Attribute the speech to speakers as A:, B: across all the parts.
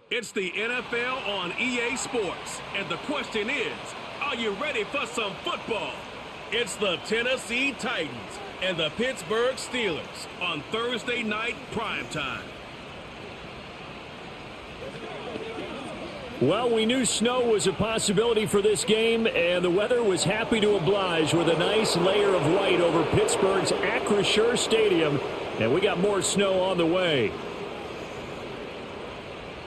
A: It's the NFL on EA Sports, and the question is, are you ready for some football? It's the Tennessee Titans and the Pittsburgh Steelers on Thursday night primetime.
B: Well, we knew snow was a possibility for this game, and the weather was happy to oblige with a nice layer of white over Pittsburgh's Acrisure Stadium, and we got more snow on the way.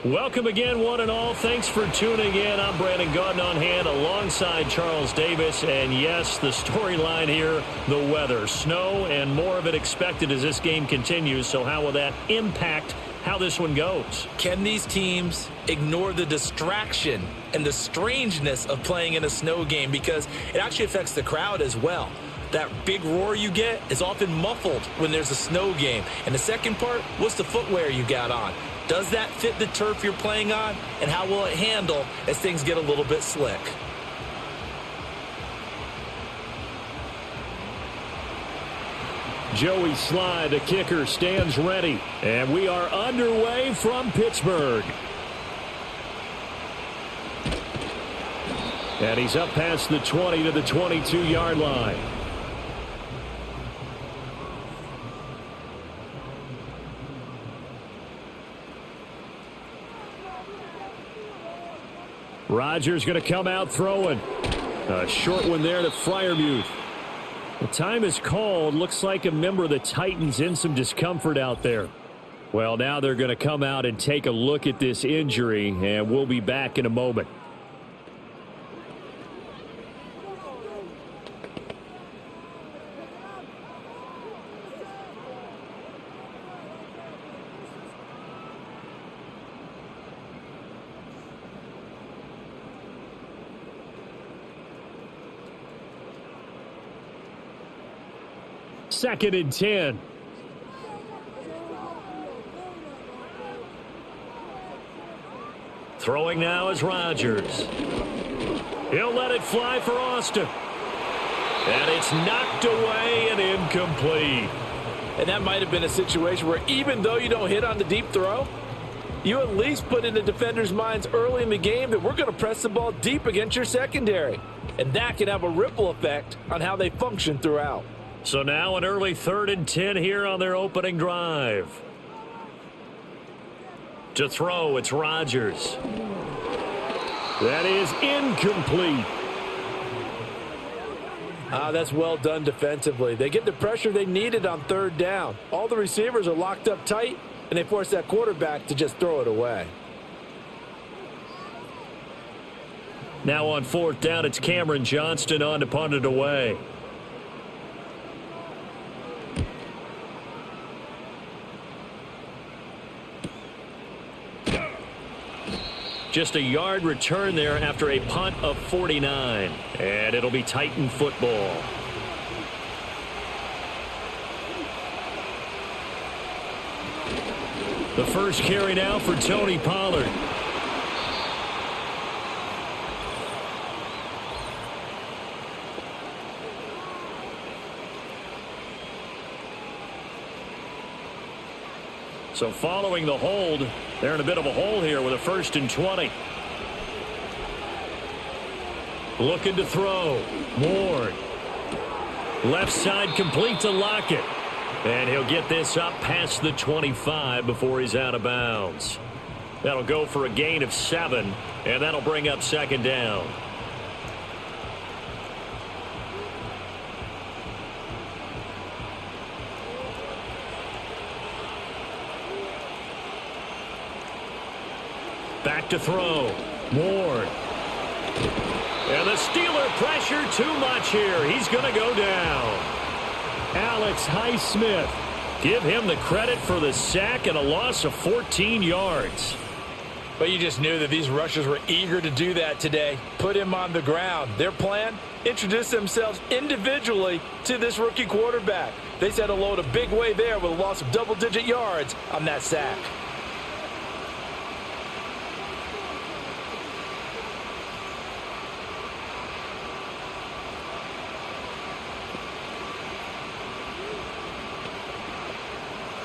B: Welcome again, one and all. Thanks for tuning in. I'm Brandon Gordon on hand alongside Charles Davis. And yes, the storyline here, the weather. Snow and more of it expected as this game continues. So how will that impact how this one goes?
C: Can these teams ignore the distraction and the strangeness of playing in a snow game? Because it actually affects the crowd as well. That big roar you get is often muffled when there's a snow game. And the second part, what's the footwear you got on? Does that fit the turf you're playing on? And how will it handle as things get a little bit slick?
B: Joey Sly, the kicker, stands ready. And we are underway from Pittsburgh. And he's up past the 20 to the 22-yard line. Rodgers going to come out throwing. A short one there to Freiermuth. The time is called. Looks like a member of the Titans in some discomfort out there. Well, now they're going to come out and take a look at this injury, and we'll be back in a moment. Second and 10. Throwing now is Rodgers. He'll let it fly for Austin. And it's knocked away and incomplete.
C: And that might have been a situation where even though you don't hit on the deep throw, you at least put in the defender's minds early in the game that we're going to press the ball deep against your secondary. And that can have a ripple effect on how they function throughout.
B: So now an early 3rd and 10 here on their opening drive. To throw, it's Rodgers. That is incomplete.
C: That's well done defensively. They get the pressure they needed on 3rd down. All the receivers are locked up tight, and they force that quarterback to just throw it away.
B: Now on 4th down, it's Cameron Johnston on to punt it away. Just a yard return there after a punt of 49. And it'll be Titan football. The first carry now for Tony Pollard. So following the hold, they're in a bit of a hole here with a 1st and 20. Looking to throw. Ward. Left side complete to Lockett. And he'll get this up past the 25 before he's out of bounds. That'll go for a gain of 7, and that'll bring up 2nd down. Back to throw. Ward. And the Steeler pressure too much here. He's going to go down. Alex Highsmith. Give him the credit for the sack and a loss of 14 yards.
C: But you just knew that these rushers were eager to do that today. Put him on the ground. Their plan? Introduce themselves individually to this rookie quarterback. They set a load a big way there with a loss of double-digit yards on that sack.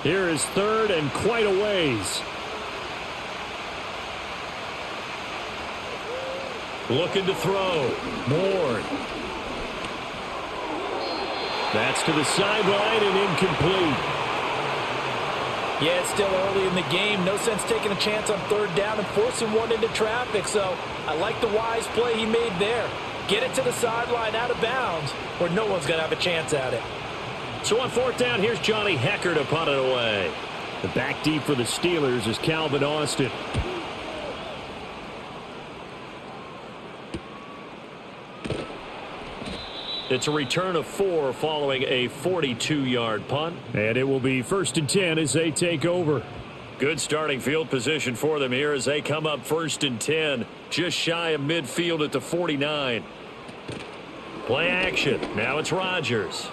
B: Here is 3rd and quite a ways. Looking to throw. Moore. That's to the sideline and incomplete.
C: Yeah, it's still early in the game. No sense taking a chance on third down and forcing one into traffic. So I like the wise play he made there. Get it to the sideline out of bounds where no one's going to have a chance at it.
B: So on fourth down, here's Johnny Hecker to punt it away. The back deep for the Steelers is Calvin Austin. It's a return of 4 following a 42-yard punt. And it will be 1st and 10 as they take over. Good starting field position for them here as they come up 1st and 10. Just shy of midfield at the 49. Play action. Now it's Rodgers.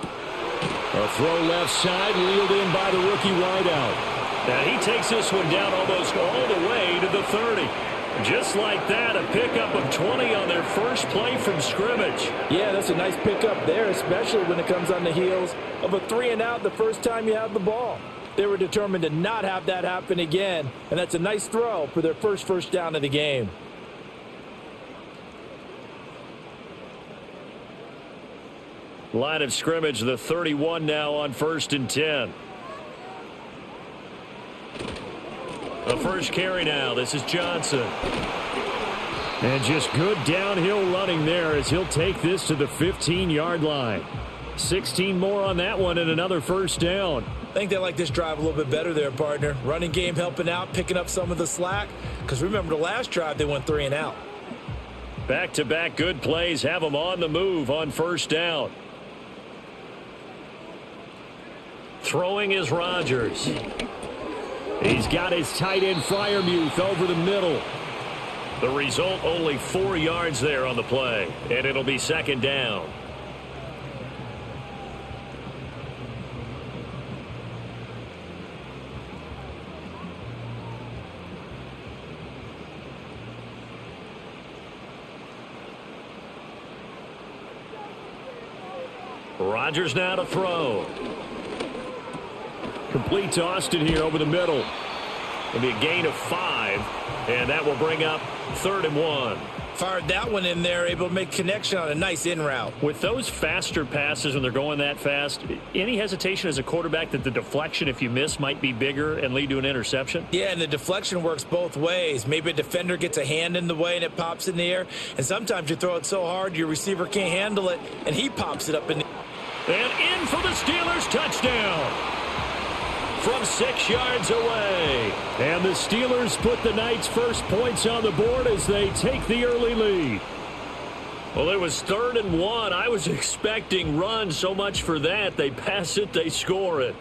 B: A throw left side, reeled in by the rookie wideout. Now he takes this one down almost all the way to the 30. Just like that, a pickup of 20 on their first play from scrimmage.
C: Yeah, that's a nice pickup there, especially when it comes on the heels of a 3-and-out the first time you have the ball. They were determined to not have that happen again, and that's a nice throw for their first down of the game.
B: Line of scrimmage, the 31 now on 1st and 10. The first carry now. This is Johnson. And just good downhill running there as he'll take this to the 15-yard line. 16 more on that one and another first down.
C: I think they like this drive a little bit better there, partner. Running game helping out, picking up some of the slack. Because remember the last drive, they went 3-and-out.
B: Back-to-back good plays have them on the move on first down. Throwing is Rodgers. He's got his tight end Freiermuth over the middle. The result, only 4 yards there on the play. And it'll be 2nd down. Rodgers now to throw. Complete to Austin here over the middle. It'll be a gain of 5, and that will bring up 3rd and 1.
C: Fired that one in there, able to make connection on a nice in route.
B: With those faster passes when they're going that fast, any hesitation as a quarterback that the deflection, if you miss, might be bigger and lead to an interception?
C: Yeah, and the deflection works both ways. Maybe a defender gets a hand in the way and it pops in the air, and sometimes you throw it so hard your receiver can't handle it, and he pops it up in the air.
B: And in for the Steelers, touchdown from 6 yards away. And the Steelers put the Knights' first points on the board as they take the early lead. Well, it was 3rd and 1. I was expecting run, so much for that. They pass it, they score it.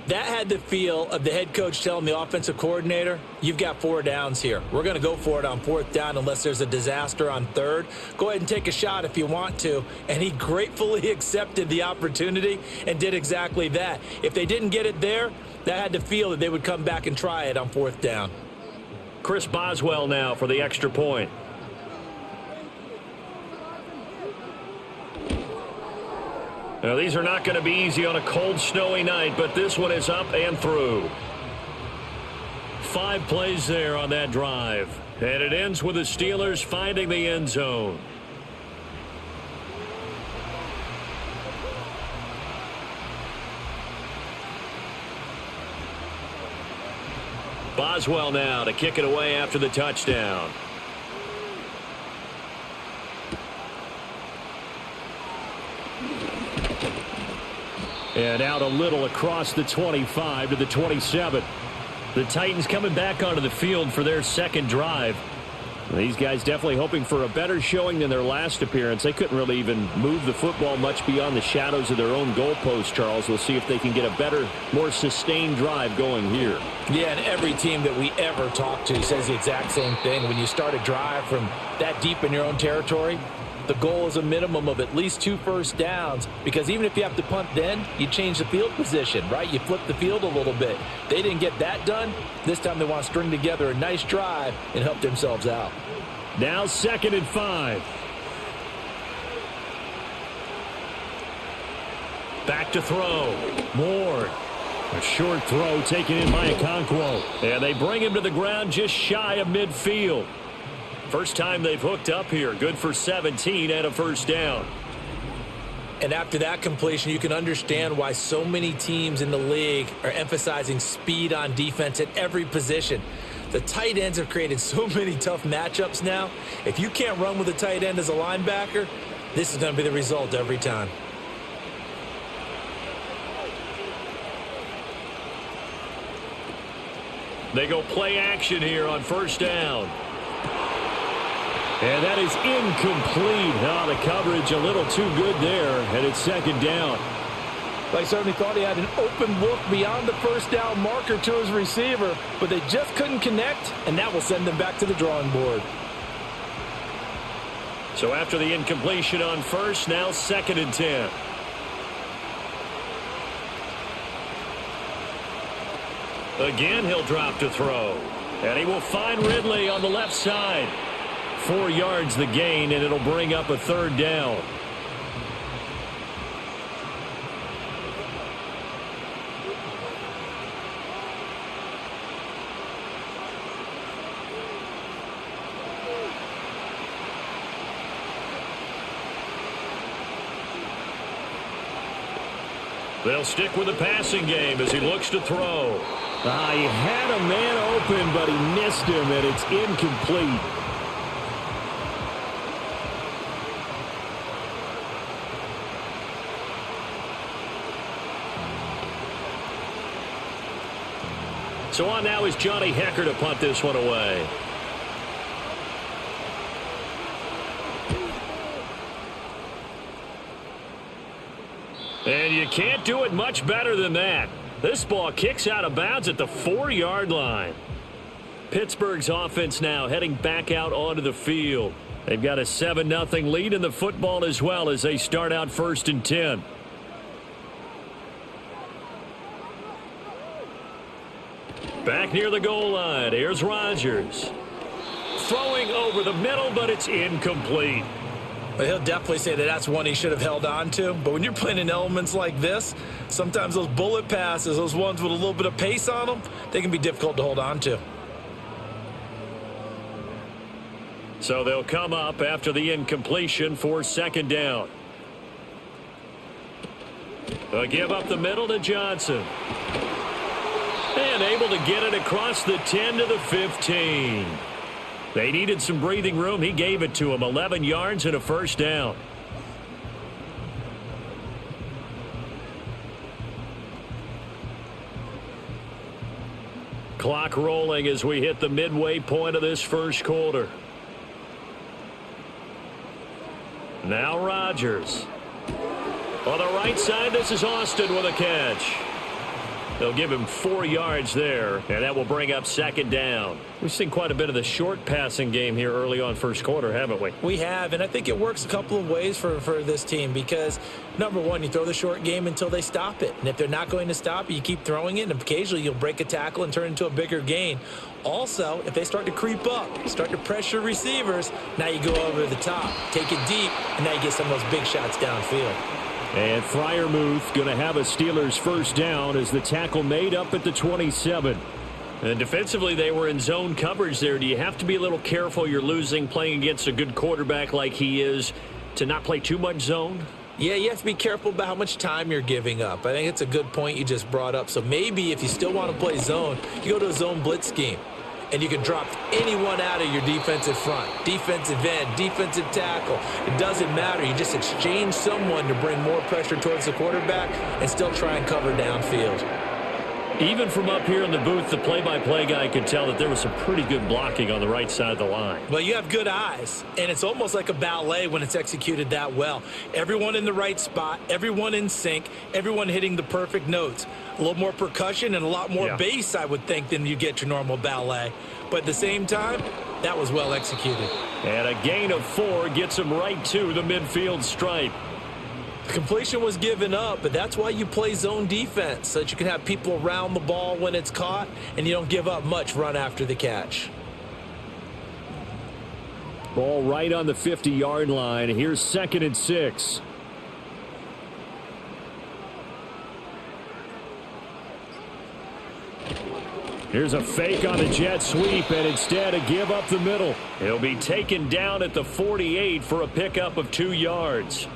C: That had the feel of the head coach telling the offensive coordinator, you've got 4 downs here. We're going to go for it on 4th down unless there's a disaster on 3rd. Go ahead and take a shot if you want to. And he gratefully accepted the opportunity and did exactly that. If they didn't get it there, that had the feel that they would come back and try it on 4th down.
B: Chris Boswell now for the extra point. Now, these are not going to be easy on a cold, snowy night, but this one is up and through. 5 plays there on that drive. And it ends with the Steelers finding the end zone. Boswell now to kick it away after the touchdown. And out a little across the 25 to the 27. The Titans coming back onto the field for their second drive. These guys definitely hoping for a better showing than their last appearance. They couldn't really even move the football much beyond the shadows of their own goalpost, Charles. We'll see if they can get a better, more sustained drive going here.
C: Yeah, and every team that we ever talk to says the exact same thing. When you start a drive from that deep in your own territory, the goal is a minimum of at least 2 first downs, because even if you have to punt then, you change the field position, right? You flip the field a little bit. They didn't get that done. This time they want to string together a nice drive and help themselves out.
B: Now 2nd and 5. Back to throw. Moore. A short throw taken in by Okonkwo. And they bring him to the ground just shy of midfield. First time they've hooked up here. Good for 17 and a first down.
C: And after that completion, you can understand why so many teams in the league are emphasizing speed on defense at every position. The tight ends have created so many tough matchups now. If you can't run with a tight end as a linebacker, this is going to be the result every time.
B: They go play action here on first down. And that is incomplete. Oh, the coverage a little too good there, and it's second down.
C: They certainly thought he had an open look beyond the first down marker to his receiver, but they just couldn't connect, and that will send them back to the drawing board.
B: So after the incompletion on first, now second and 10. Again, he'll drop to throw. And he will find Ridley on the left side. 4 yards the gain, and it'll bring up a third down. They'll stick with the passing game as he looks to throw. He had a man open, but he missed him, and it's incomplete. So on now is Johnny Hecker to punt this one away. And you can't do it much better than that. This ball kicks out of bounds at the 4-yard line. Pittsburgh's offense now heading back out onto the field. They've got a 7-0 lead in the football as well as they start out first and 10. Back near the goal line. Here's Rodgers. Throwing over the middle, but it's incomplete.
C: Well, he'll definitely say that that's one he should have held on to. But when you're playing in elements like this, sometimes those bullet passes, those ones with a little bit of pace on them, they can be difficult to hold on to.
B: So they'll come up after the incompletion for second down. They'll give up the middle to Johnson. And able to get it across the 10 to the 15. They needed some breathing room. He gave it to him. 11 yards and a first down. Clock rolling as we hit the midway point of this first quarter. Now Rodgers. On the right side, this is Austin with a catch. They'll give him 4 yards there, and that will bring up second down. We've seen quite a bit of the short passing game here early on first quarter, haven't we?
C: We have, and I think it works a couple of ways for this team because, number one, you throw the short game until they stop it. And if they're not going to stop it, you keep throwing it, and occasionally you'll break a tackle and turn it into a bigger gain. Also, if they start to creep up, start to pressure receivers, now you go over the top, take it deep, and now you get some of those big shots downfield.
B: And Freiermuth going to have a Steelers first down as the tackle made up at the 27. And defensively, they were in zone coverage there. Do you have to be a little careful? You're losing playing against a good quarterback like he is to not play too much zone?
C: Yeah, you have to be careful about how much time you're giving up. I think it's a good point you just brought up. So maybe if you still want to play zone, you go to a zone blitz scheme. And you can drop anyone out of your defensive front, defensive end, defensive tackle. It doesn't matter. You just exchange someone to bring more pressure towards the quarterback and still try and cover downfield.
B: Even from up here in the booth, the play-by-play guy could tell that there was some pretty good blocking on the right side of the line.
C: Well, you have good eyes, and it's almost like a ballet when it's executed that well. Everyone in the right spot, everyone in sync, everyone hitting the perfect notes. A little more percussion and a lot more bass, I would think, than you get your normal ballet. But at the same time, that was well executed.
B: And a gain of 4 gets him right to the midfield stripe.
C: Completion was given up, but that's why you play zone defense, so that you can have people around the ball when it's caught, and you don't give up much run after the catch.
B: Ball right on the 50-yard line. Here's second and 6. Here's a fake on the jet sweep, and instead a give up the middle. He'll be taken down at the 48 for a pickup of 2 yards.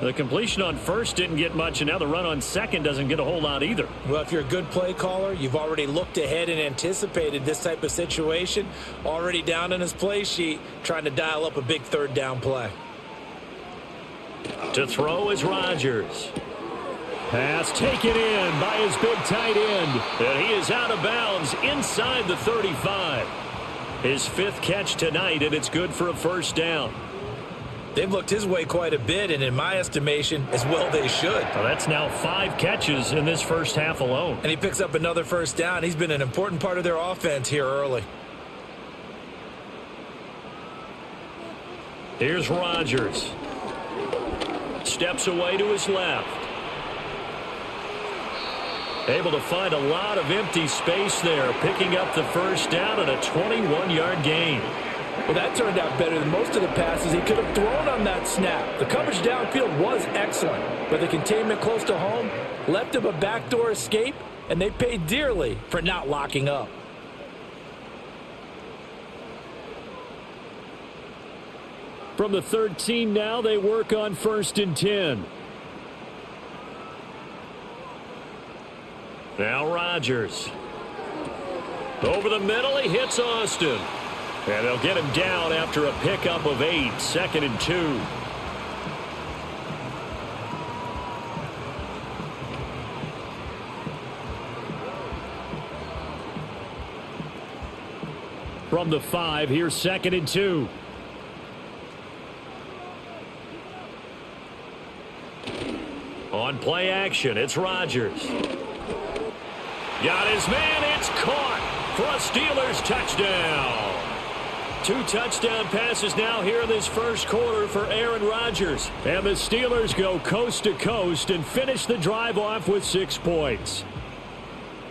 B: The completion on first didn't get much, and now the run on second doesn't get a whole lot either.
C: Well, if you're a good play caller, you've already looked ahead and anticipated this type of situation. Already down on his play sheet, trying to dial up a big third down play.
B: To throw is Rodgers. Pass taken in by his big tight end. And he is out of bounds inside the 35. His 5th catch tonight, and it's good for a first down.
C: They've looked his way quite a bit, and in my estimation, as well they should.
B: Well, that's now 5 catches in this first half alone.
C: And he picks up another first down. He's been an important part of their offense here early.
B: Here's Rodgers. Steps away to his left. Able to find a lot of empty space there, picking up the first down and a 21-yard gain.
C: Well, that turned out better than most of the passes he could have thrown on that snap. The coverage downfield was excellent, but the containment close to home left him a backdoor escape, and they paid dearly for not locking up.
B: From the 13 now, they work on 1st and 10. Now Rodgers. Over the middle, he hits Austin. And they'll get him down after a pickup of 8, 2nd and 2. From the 5, here's 2nd and 2. On play action, it's Rodgers. Got his man, it's caught for a Steelers touchdown. 2 touchdown passes now here in this first quarter for Aaron Rodgers. And the Steelers go coast to coast and finish the drive off with 6 points.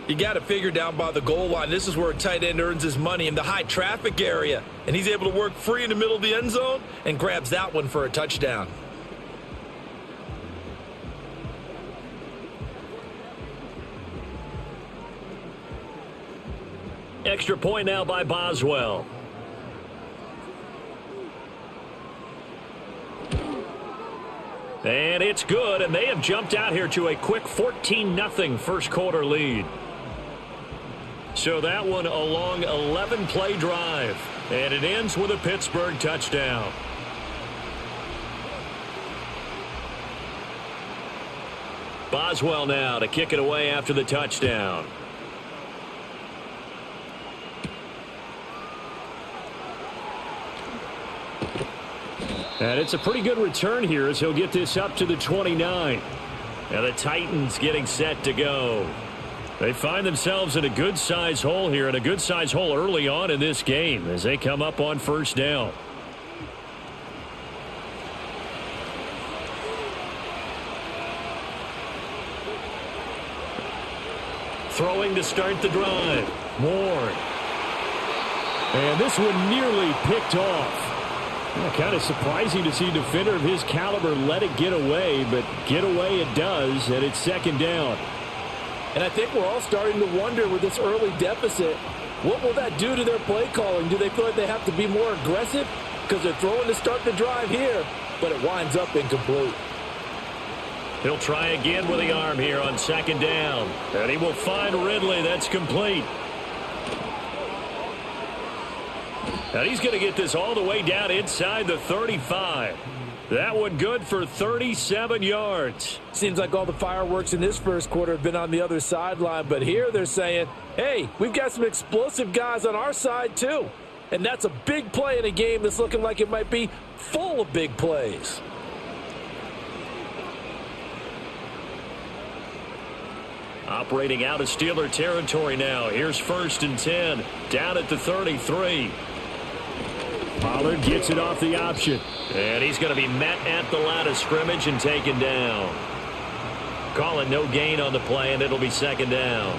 C: You got to figure down by the goal line. This is where a tight end earns his money, in the high traffic area. And he's able to work free in the middle of the end zone and grabs that one for a touchdown.
B: Extra point now by Boswell. And it's good, and they have jumped out here to a quick 14-0 first quarter lead. So that one a long 11-play drive, and it ends with a Pittsburgh touchdown. Boswell now to kick it away after the touchdown. And it's a pretty good return here as he'll get this up to the 29. And the Titans getting set to go. They find themselves in a good-size hole here, and a good-size hole early on in this game as they come up on first down. Throwing to start the drive. Ward. And this one nearly picked off. Well, kind of surprising to see a defender of his caliber let it get away, but get away it does, and it's 2nd down.
C: And I think we're all starting to wonder with this early deficit, what will that do to their play calling? Do they feel like they have to be more aggressive? Because they're throwing to start the drive here, but it winds up incomplete.
B: He'll try again with the arm here on 2nd down. And he will find Ridley. That's complete. And he's going to get this all the way down inside the 35. That one good for 37 yards.
C: Seems like all the fireworks in this first quarter have been on the other sideline, but here they're saying, hey, we've got some explosive guys on our side too. And that's a big play in a game that's looking like it might be full of big plays.
B: Operating out of Steeler territory now. Here's 1st and 10. Down at the 33. Pollard gets it off the option. And he's going to be met at the line of scrimmage and taken down. Calling no gain on the play, and it'll be 2nd down.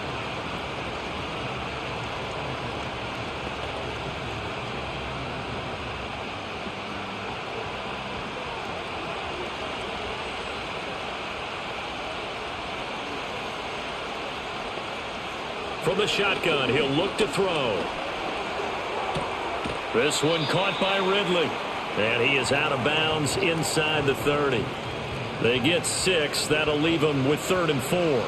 B: from the shotgun. He'll look to throw. This one caught by Ridley. And he is out of bounds inside the 30. They get 6. That'll leave them with 3rd and 4.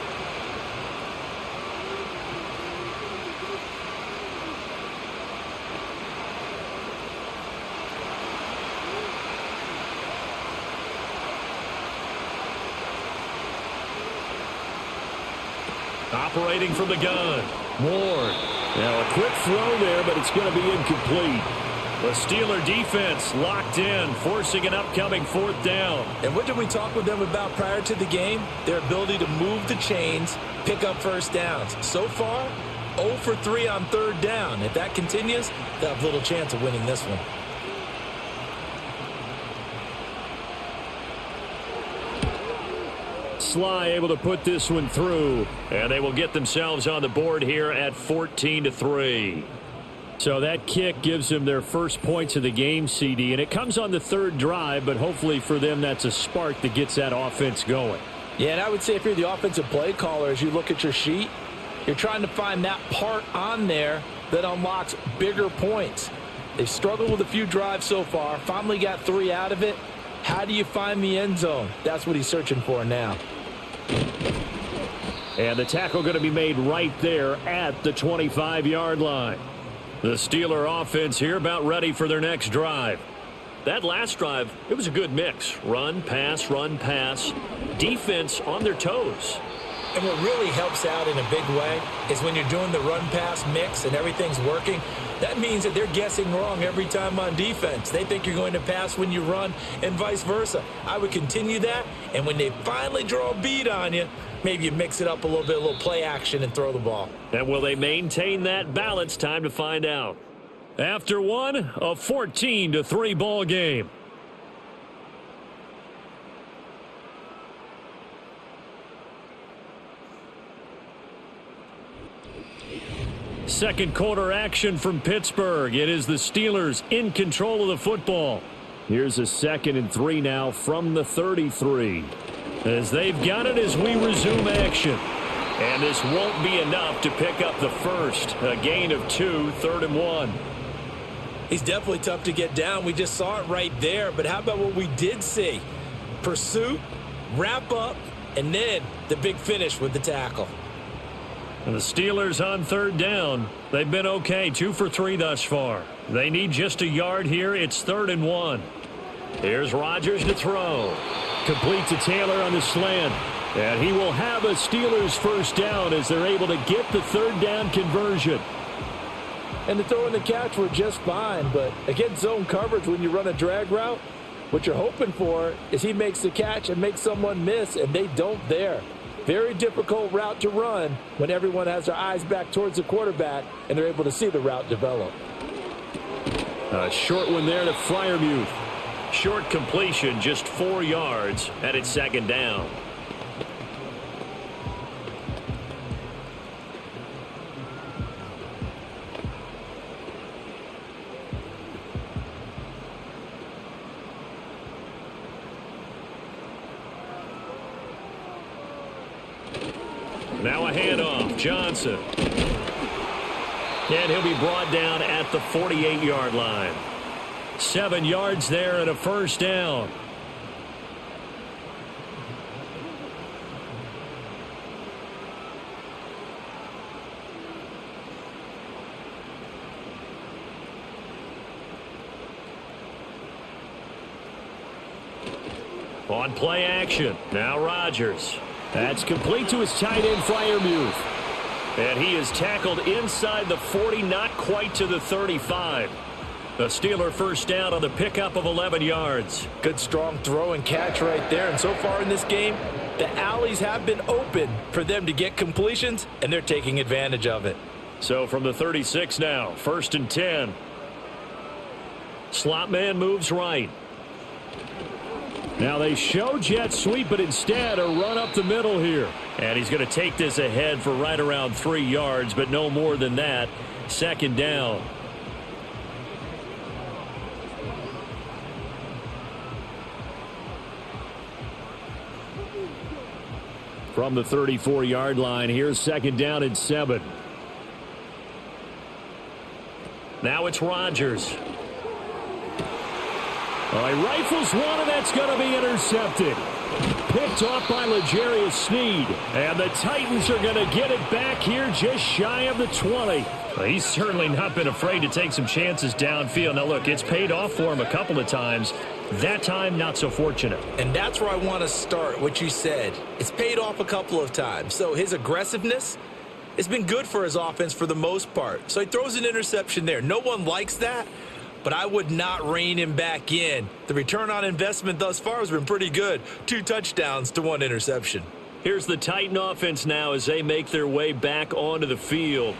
B: Operating from the gun. Ward. Now a quick throw there, but it's going to be incomplete. The Steeler defense locked in, forcing an upcoming 4th down.
C: And what did we talk with them about prior to the game? Their ability to move the chains, pick up first downs. So far, 0 for 3 on 3rd down. If that continues, they'll have little chance of winning this one.
B: Sly able to put this one through, and they will get themselves on the board here at 14-3. So that kick gives them their first points of the game, CD, and it comes on the 3rd drive, but hopefully for them that's a spark that gets that offense going.
C: Yeah, and I would say if you're the offensive play caller, as you look at your sheet, you're trying to find that part on there that unlocks bigger points. They've struggled with a few drives so far, finally got 3 out of it. How do you find the end zone? That's what he's searching for now.
B: And the tackle going to be made right there at the 25-yard line. The Steeler offense here about ready for their next drive. That last drive, it was a good mix. Run, pass, defense on their toes.
C: And what really helps out in a big way is when you're doing the run-pass mix and everything's working, that means that they're guessing wrong every time on defense. They think you're going to pass when you run and vice versa. I would continue that, and when they finally draw a bead on you, maybe you mix it up a little play action and throw the ball.
B: And will they maintain that balance? Time to find out. After one, a 14-3 ball game. Second quarter action from Pittsburgh. It is the Steelers in control of the football. Here's a 2nd and 3 now from the 33. As they've got it as we resume action. And this won't be enough to pick up the first. A gain of 2, 3rd and 1.
C: He's definitely tough to get down. We just saw it right there. But how about what we did see? Pursuit, wrap up, and then the big finish with the tackle.
B: And the Steelers on 3rd down. They've been okay, 2 for 3 thus far. They need just a yard here. It's 3rd and 1. Here's Rodgers to throw. Complete to Taylor on the slant. And he will have a Steelers first down as they're able to get the 3rd down conversion.
C: And the throw and the catch were just fine. But against zone coverage, when you run a drag route, what you're hoping for is he makes the catch and makes someone miss, and they don't there. Very difficult route to run when everyone has their eyes back towards the quarterback and they're able to see the route develop.
B: A short one there to Freiermuth. Short completion, just 4 yards, and it's 2nd down. Now a handoff. Johnson. And he'll be brought down at the 48-yard line. 7 yards there and a first down. On play action. Now Rodgers. That's complete to his tight end, Freiermuth. And he is tackled inside the 40, not quite to the 35. The Steeler first down on the pickup of 11 yards.
C: Good strong throw and catch right there. And so far in this game, the alleys have been open for them to get completions, and they're taking advantage of it.
B: So from the 36 now, 1st and 10. Slot man moves right. Now they show jet sweep, but instead a run up the middle here. And he's going to take this ahead for right around 3 yards, but no more than that. 2nd down. From the 34-yard line, here's 2nd down and 7. Now it's Rodgers. He rifles one, and that's going to be intercepted. Picked off by L'Jarius Sneed. And the Titans are going to get it back here just shy of the 20. He's certainly not been afraid to take some chances downfield. Now, look, it's paid off for him a couple of times. That time, not so fortunate.
C: And that's where I want to start, what you said. It's paid off a couple of times. So his aggressiveness has been good for his offense for the most part. So he throws an interception there. No one likes that, but I would not rein him back in. The return on investment thus far has been pretty good. 2 touchdowns to 1 interception.
B: Here's the Titan offense now as they make their way back onto the field.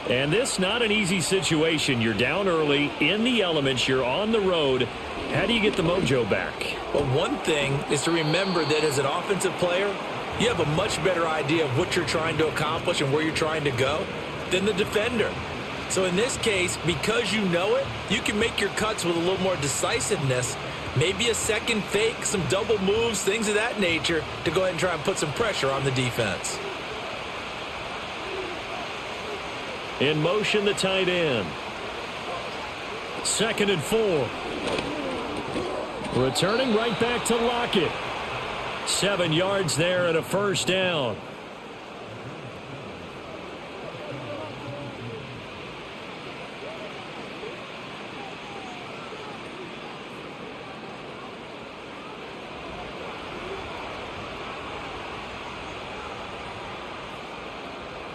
B: And this not an easy situation. You're down early, in the elements, you're on the road. How do you get the mojo back?
C: Well, one thing is to remember that as an offensive player, you have a much better idea of what you're trying to accomplish and where you're trying to go than the defender. So in this case, because you know it, you can make your cuts with a little more decisiveness, maybe a second fake, some double moves, things of that nature, to go ahead and try and put some pressure on the defense.
B: In motion, the tight end. 2nd and 4. Returning right back to Lockett. 7 yards there and a first down.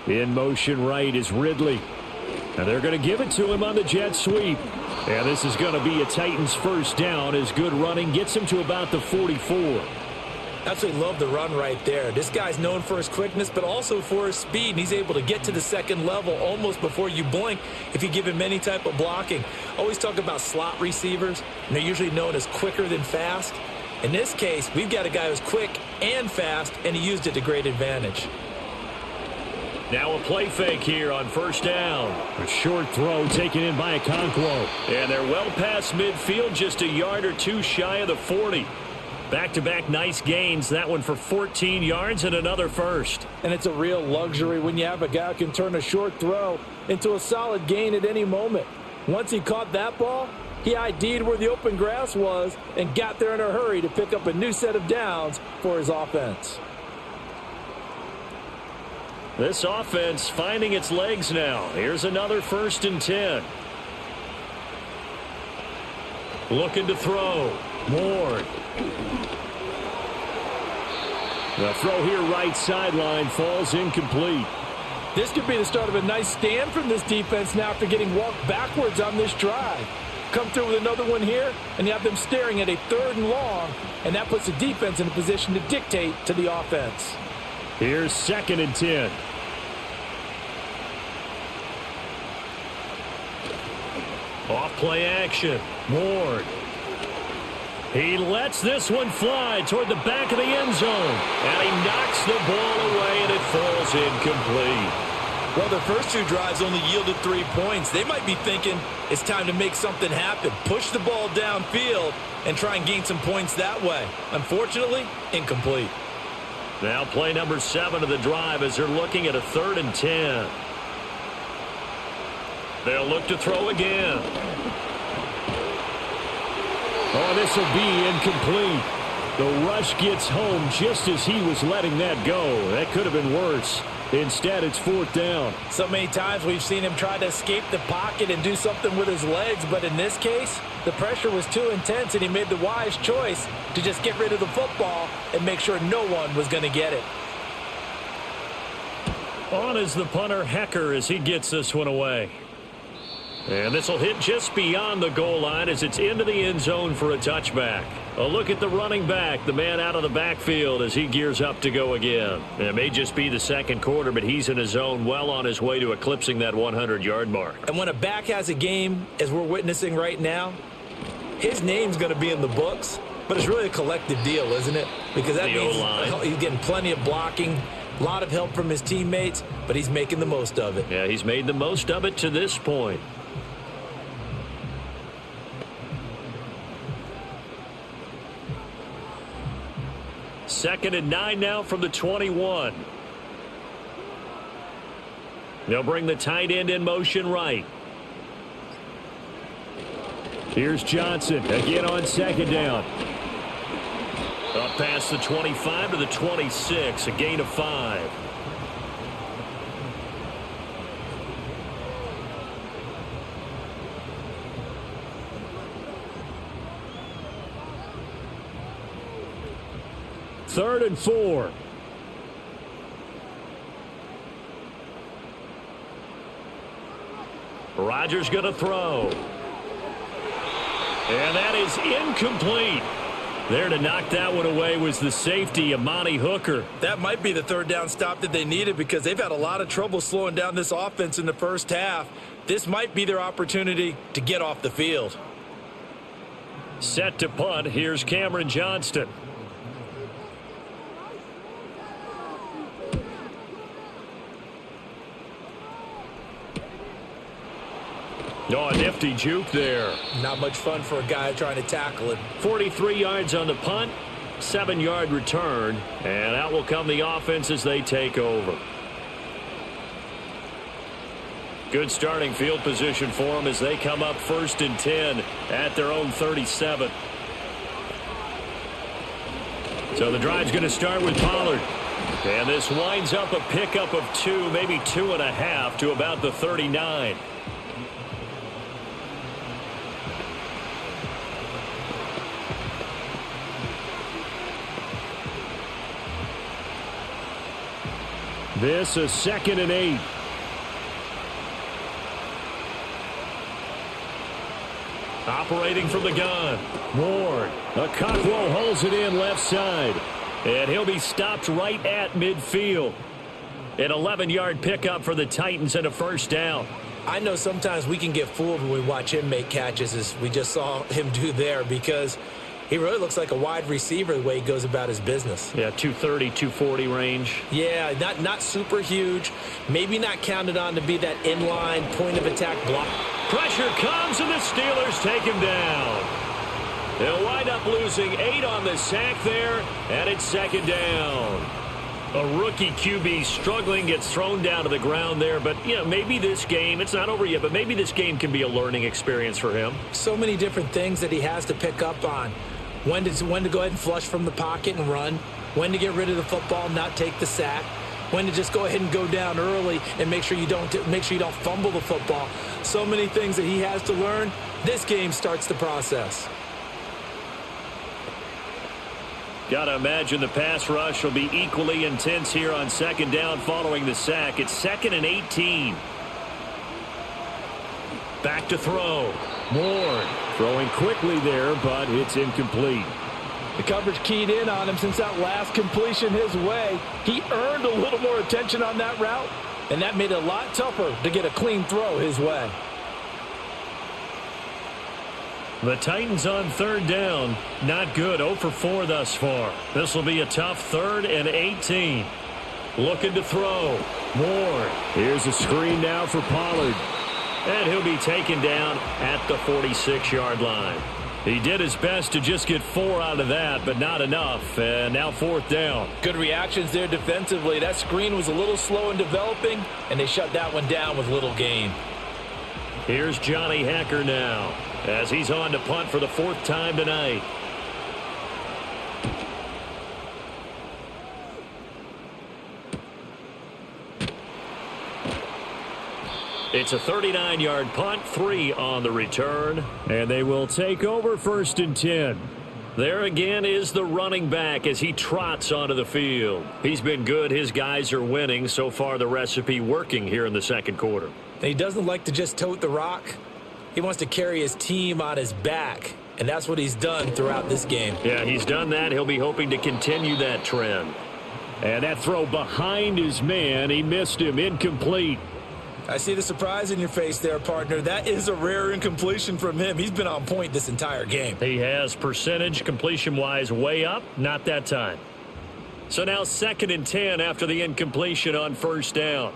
B: In motion right is Ridley. And they're going to give it to him on the jet sweep. And this is going to be a Titans first down as good running gets him to about the 44.
C: Absolutely love the run right there. This guy's known for his quickness, but also for his speed. And he's able to get to the second level almost before you blink if you give him any type of blocking. Always talk about slot receivers, and they're usually known as quicker than fast. In this case, we've got a guy who's quick and fast, and he used it to great advantage.
B: Now a play fake here on first down. A short throw taken in by Okonkwo. And they're well past midfield, just a yard or 2 shy of the 40. Back-to-back nice gains. That one for 14 yards and another first.
C: And it's a real luxury when you have a guy who can turn a short throw into a solid gain at any moment. Once he caught that ball, he ID'd where the open grass was and got there in a hurry to pick up a new set of downs for his offense.
B: This offense finding its legs now. Here's another 1st and 10. Looking to throw. Ward. The throw here right sideline falls incomplete.
C: This could be the start of a nice stand from this defense now after getting walked backwards on this drive. Come through with another one here, and you have them staring at a 3rd and long, and that puts the defense in a position to dictate to the offense.
B: Here's 2nd and 10. Off play action. Ward. He lets this one fly toward the back of the end zone. And he knocks the ball away, and it falls incomplete.
C: Well, their first 2 drives only yielded 3 points. They might be thinking it's time to make something happen. Push the ball downfield and try and gain some points that way. Unfortunately, incomplete.
B: Now play number 7 of the drive as they're looking at a 3rd and 10. They'll look to throw again. Oh, this will be incomplete. The rush gets home just as he was letting that go. That could have been worse. Instead, it's 4th down.
C: So many times we've seen him try to escape the pocket and do something with his legs, but in this case, the pressure was too intense, and he made the wise choice to just get rid of the football and make sure no one was going to get it.
B: On is the punter, Hecker, as he gets this one away. And this will hit just beyond the goal line as it's into the end zone for a touchback. A look at the running back, the man out of the backfield as he gears up to go again. It may just be the 2nd quarter, but he's in his zone, well on his way to eclipsing that 100-yard mark.
C: And when a back has a game, as we're witnessing right now, his name's going to be in the books, but it's really a collective deal, isn't it? Because that means he's getting plenty of blocking, a lot of help from his teammates, but he's making the most of it.
B: Yeah, he's made the most of it to this point. Second and 9 now from the 21. They'll bring the tight end in motion right. Here's Johnson again on second down. Up past the 25 to the 26, a gain of 5. Third and 4. Rodgers going to throw. And that is incomplete. There to knock that one away was the safety, Amani Hooker.
C: That might be the third down stop that they needed because they've had a lot of trouble slowing down this offense in the first half. This might be their opportunity to get off the field.
B: Set to punt. Here's Cameron Johnston. Oh, a nifty juke there.
C: Not much fun for a guy trying to tackle it.
B: 43 yards on the punt, 7-yard return, and out will come the offense as they take over. Good starting field position for them as they come up 1st and 10 at their own 37. So the drive's going to start with Pollard. And this winds up a pickup of 2, maybe 2.5 to about the 39. This is 2nd and 8. Operating from the gun. Ward. Okakwo holds it in left side. And he'll be stopped right at midfield. An 11-yard pickup for the Titans and a first down.
C: I know sometimes we can get fooled when we watch him make catches, as we just saw him do there, because he really looks like a wide receiver the way he goes about his business.
B: Yeah, 230, 240 range.
C: Yeah, not super huge. Maybe not counted on to be that inline point of attack block.
B: Pressure comes and the Steelers take him down. They'll wind up losing 8 on the sack there, and it's 2nd down. A rookie QB struggling, gets thrown down to the ground there, but maybe this game, it's not over yet, but maybe this game can be a learning experience for him.
C: So many different things that he has to pick up on. When to go ahead and flush from the pocket and run, when to get rid of the football, not take the sack, when to just go ahead and go down early and make sure you don't fumble the football. So many things that he has to learn. This game starts the process.
B: Got to imagine the pass rush will be equally intense here on 2nd down following the sack. It's 2nd and 18. Back to throw. Ward throwing quickly there, but it's incomplete.
C: The coverage keyed in on him since that last completion his way. He earned a little more attention on that route, and that made it a lot tougher to get a clean throw his way.
B: The Titans on 3rd down. Not good. 0 for 4 thus far. This will be a tough 3rd and 18. Looking to throw. Ward. Here's a screen now for Pollard. And he'll be taken down at the 46-yard line. He did his best to just get 4 out of that, but not enough. And now 4th down.
C: Good reactions there defensively. That screen was a little slow in developing, and they shut that one down with little gain.
B: Here's Johnny Hekker now, as he's on to punt for the 4th time tonight. It's a 39-yard punt, 3 on the return, and they will take over 1st and 10. There again is the running back as he trots onto the field. He's been good. His guys are winning. So far, the recipe working here in the 2nd quarter.
C: And he doesn't like to just tote the rock. He wants to carry his team on his back, and that's what he's done throughout this game.
B: Yeah, he's done that. He'll be hoping to continue that trend. And that throw behind his man, he missed him, incomplete.
C: I see the surprise in your face there, partner. That is a rare incompletion from him. He's been on point this entire game.
B: He has percentage completion-wise way up, not that time. So now 2nd and 10 after the incompletion on 1st down.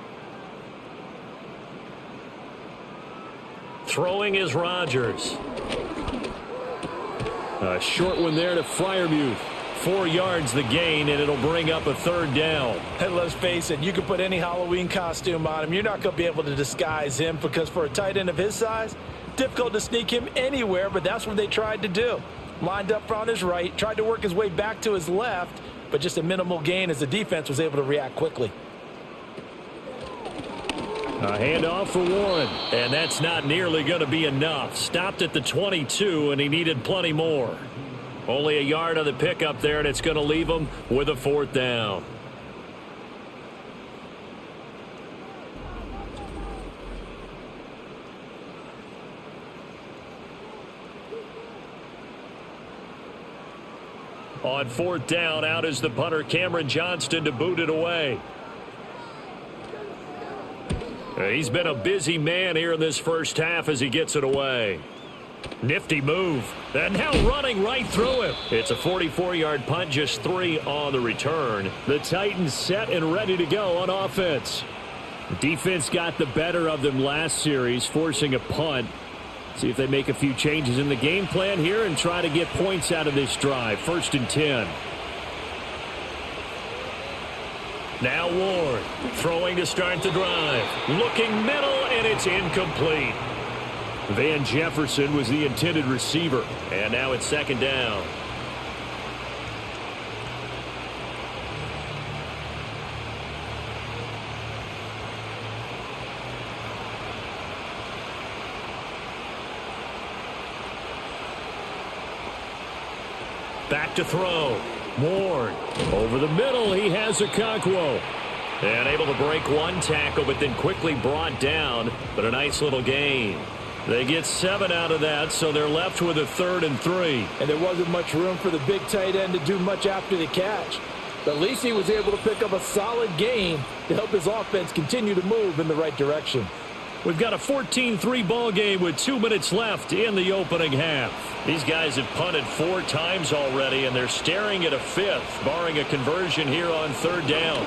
B: Throwing is Rodgers. A short one there to Freiermuth. 4 yards the gain, and it'll bring up a 3rd down.
C: And let's face it, you can put any Halloween costume on him. You're not going to be able to disguise him because for a tight end of his size, difficult to sneak him anywhere, but that's what they tried to do. Lined up on his right, tried to work his way back to his left, but just a minimal gain as the defense was able to react quickly.
B: A handoff for Warren, and that's not nearly going to be enough. Stopped at the 22, and he needed plenty more. Only a yard on the pickup there, and it's going to leave him with a 4th down. On 4th down, out is the punter, Cameron Johnston, to boot it away. He's been a busy man here in this first half as he gets it away. Nifty move. And now running right through him. It's a 44-yard punt, just 3 on the return. The Titans set and ready to go on offense. The defense got the better of them last series, forcing a punt. See if they make a few changes in the game plan here and try to get points out of this drive. 1st and 10. Now Ward throwing to start the drive. Looking middle, and it's incomplete. Van Jefferson was the intended receiver. And now it's 2nd down. Back to throw. Ward over the middle. He has Okonkwo. And able to break one tackle, but then quickly brought down. But a nice little gain. They get 7 out of that, so they're left with a 3rd and 3.
C: And there wasn't much room for the big tight end to do much after the catch. But at least he was able to pick up a solid gain to help his offense continue to move in the right direction.
B: We've got a 14-3 ball game with 2 minutes left in the opening half. These guys have punted 4 times already, and they're staring at a 5th, barring a conversion here on 3rd down.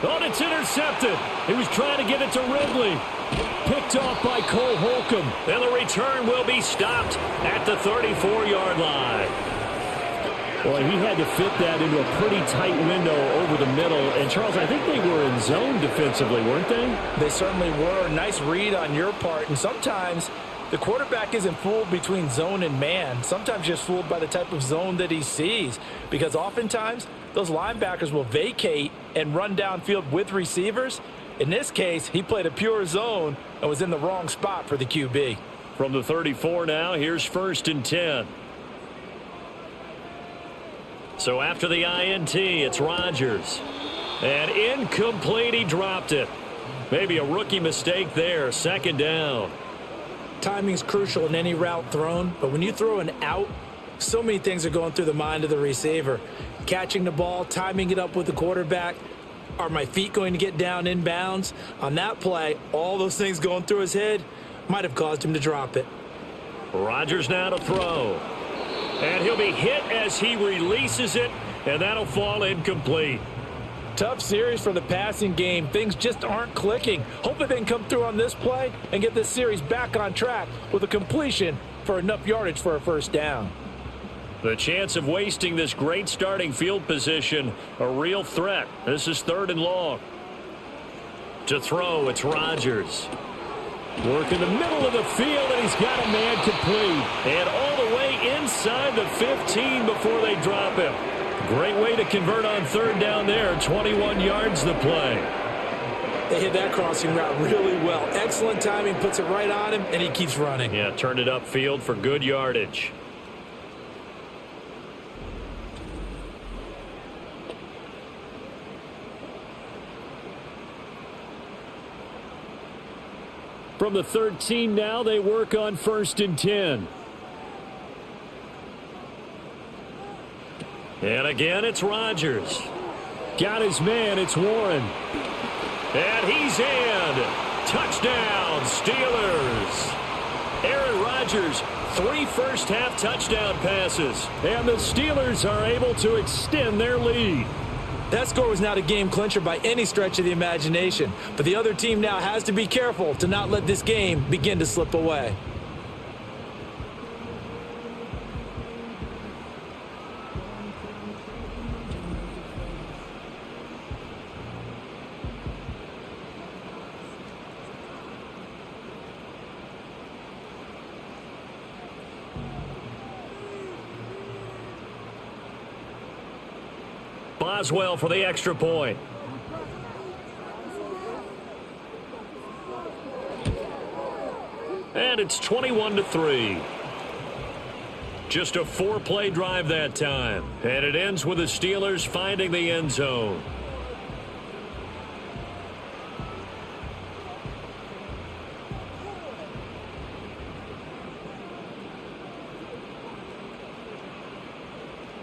B: Oh, it's intercepted. He was trying to get it to Ridley. Picked off by Cole Holcomb. And the return will be stopped at the 34-yard line. Well, he had to fit that into a pretty tight window over the middle. And, Charles, I think they were in zone defensively, weren't they?
C: They certainly were. Nice read on your part. And sometimes the quarterback isn't fooled between zone and man. Sometimes just fooled by the type of zone that he sees. Because oftentimes those linebackers will vacate and run downfield with receivers. In this case, he played a pure zone and was in the wrong spot for the QB.
B: From the 34 now, here's 1st and 10. So after the INT, it's Rodgers. And incomplete, he dropped it. Maybe a rookie mistake there, 2nd down.
C: Timing's crucial in any route thrown, but when you throw an out, so many things are going through the mind of the receiver. Catching the ball, timing it up with the quarterback. Are my feet going to get down inbounds? On that play, all those things going through his head might have caused him to drop it.
B: Rodgers now to throw. And he'll be hit as he releases it, and that'll fall incomplete.
C: Tough series for the passing game. Things just aren't clicking. Hopefully they can come through on this play and get this series back on track with a completion for enough yardage for a 1st down.
B: The chance of wasting this great starting field position, a real threat. This is 3rd and long. To throw, it's Rodgers. Work in the middle of the field, and he's got a man complete. And all the way inside the 15 before they drop him. Great way to convert on 3rd down there. 21 yards the play.
C: They hit that crossing route really well. Excellent timing, puts it right on him, and he keeps running.
B: Yeah, turned it upfield for good yardage. From the 13 now, they work on 1st and 10. And again, it's Rodgers. Got his man, it's Warren. And he's in. Touchdown, Steelers. Aaron Rodgers, 3 first-half touchdown passes. And the Steelers are able to extend their lead.
C: That score was not a game clincher by any stretch of the imagination. But the other team now has to be careful to not let this game begin to slip away.
B: Boswell for the extra point. And it's 21-3. Just a 4-play drive that time. And it ends with the Steelers finding the end zone.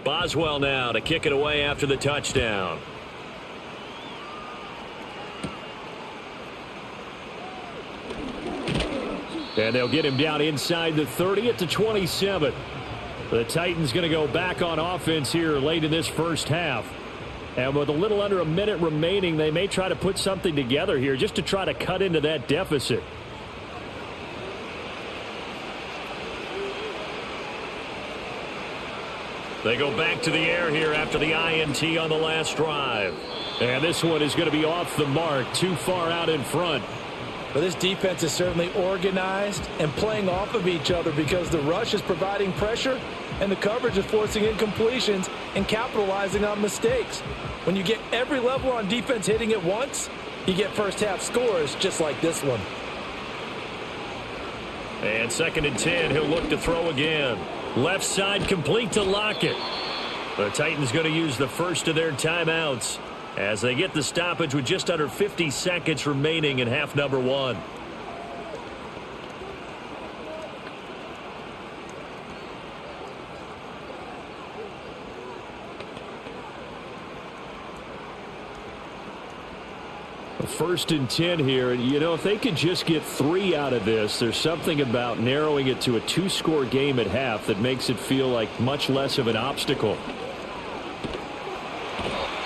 B: Boswell now to kick it away after the touchdown. And they'll get him down inside the 30 at the 27. The Titans going to go back on offense here late in this first half. And with a little under a minute remaining, they may try to put something together here just to try to cut into that deficit. They go back to the air here after the INT on the last drive. And this one is going to be off the mark, too far out in front.
C: But this defense is certainly organized and playing off of each other because the rush is providing pressure and the coverage is forcing incompletions and capitalizing on mistakes. When you get every level on defense hitting at once, you get first half scores just like this one.
B: And 2nd and 10, he'll look to throw again. Left side complete to Lockett. The Titans going to use the first of their timeouts as they get the stoppage with just under 50 seconds remaining in half number 1. First and 10 here. You know, if they could just get 3 out of this, there's something about narrowing it to a 2-score game at half that makes it feel like much less of an obstacle.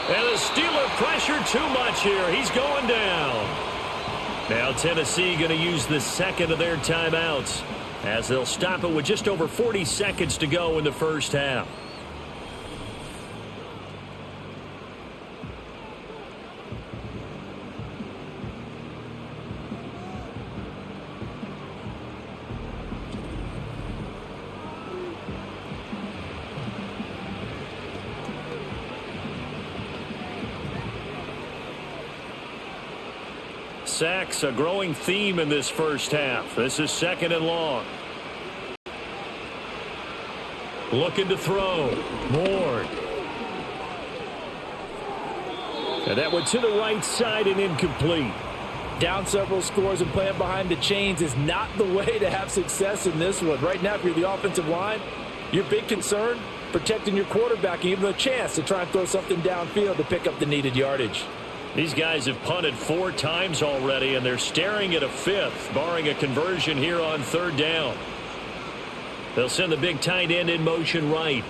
B: And the Steeler pressure too much here. He's going down. Now Tennessee going to use the second of their timeouts as they'll stop it with just over 40 seconds to go in the first half. Sacks, a growing theme in this first half. This is 2nd and long. Looking to throw. Moore. And that went to the right side and incomplete.
C: Down several scores and playing behind the chains is not the way to have success in this one. Right now, if you're the offensive line, your big concern, protecting your quarterback and give him a chance to try and throw something downfield to pick up the needed yardage.
B: These guys have punted 4 times already, and they're staring at a 5th, barring a conversion here on 3rd down. They'll send the big tight end in motion right.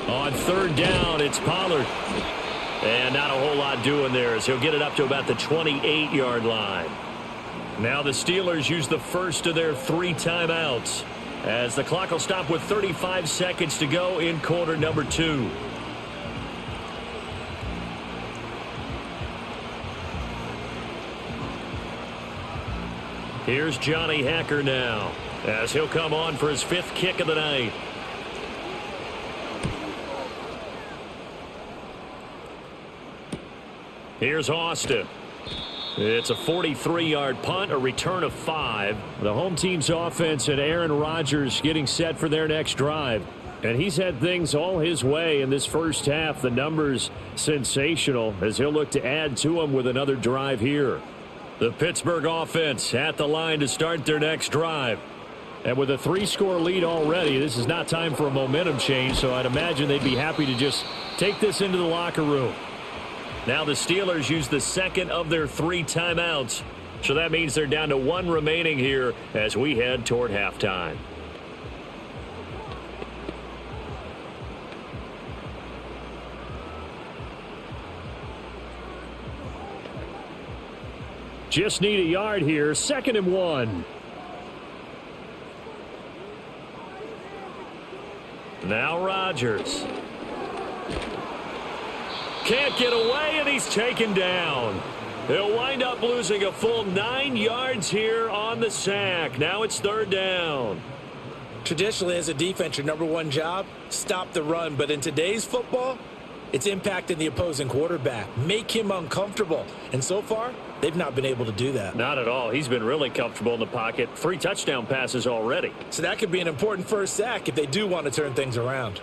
B: On 3rd down, it's Pollard. And not a whole lot doing there as he'll get it up to about the 28-yard line. Now the Steelers use the first of their 3 timeouts as the clock will stop with 35 seconds to go in quarter number 2. Here's Johnny Hacker now as he'll come on for his 5th kick of the night. Here's Austin. It's a 43-yard punt, a return of 5. The home team's offense and Aaron Rodgers getting set for their next drive. And he's had things all his way in this first half. The numbers sensational as he'll look to add to them with another drive here. The Pittsburgh offense at the line to start their next drive. And with a 3-score lead already, this is not time for a momentum change, so I'd imagine they'd be happy to just take this into the locker room. Now the Steelers use the second of their 3 timeouts, so that means they're down to 1 remaining here as we head toward halftime. Just need a yard here. 2nd and 1. Now Rodgers. Can't get away, and he's taken down. He'll wind up losing a full 9 yards here on the sack. Now it's 3rd down.
C: Traditionally, as a defense, your number one job, stop the run. But in today's football, it's impacting the opposing quarterback. Make him uncomfortable. And so far, they've not been able to do that.
B: Not at all. He's been really comfortable in the pocket. 3 touchdown passes already.
C: So that could be an important first sack if they do want to turn things around.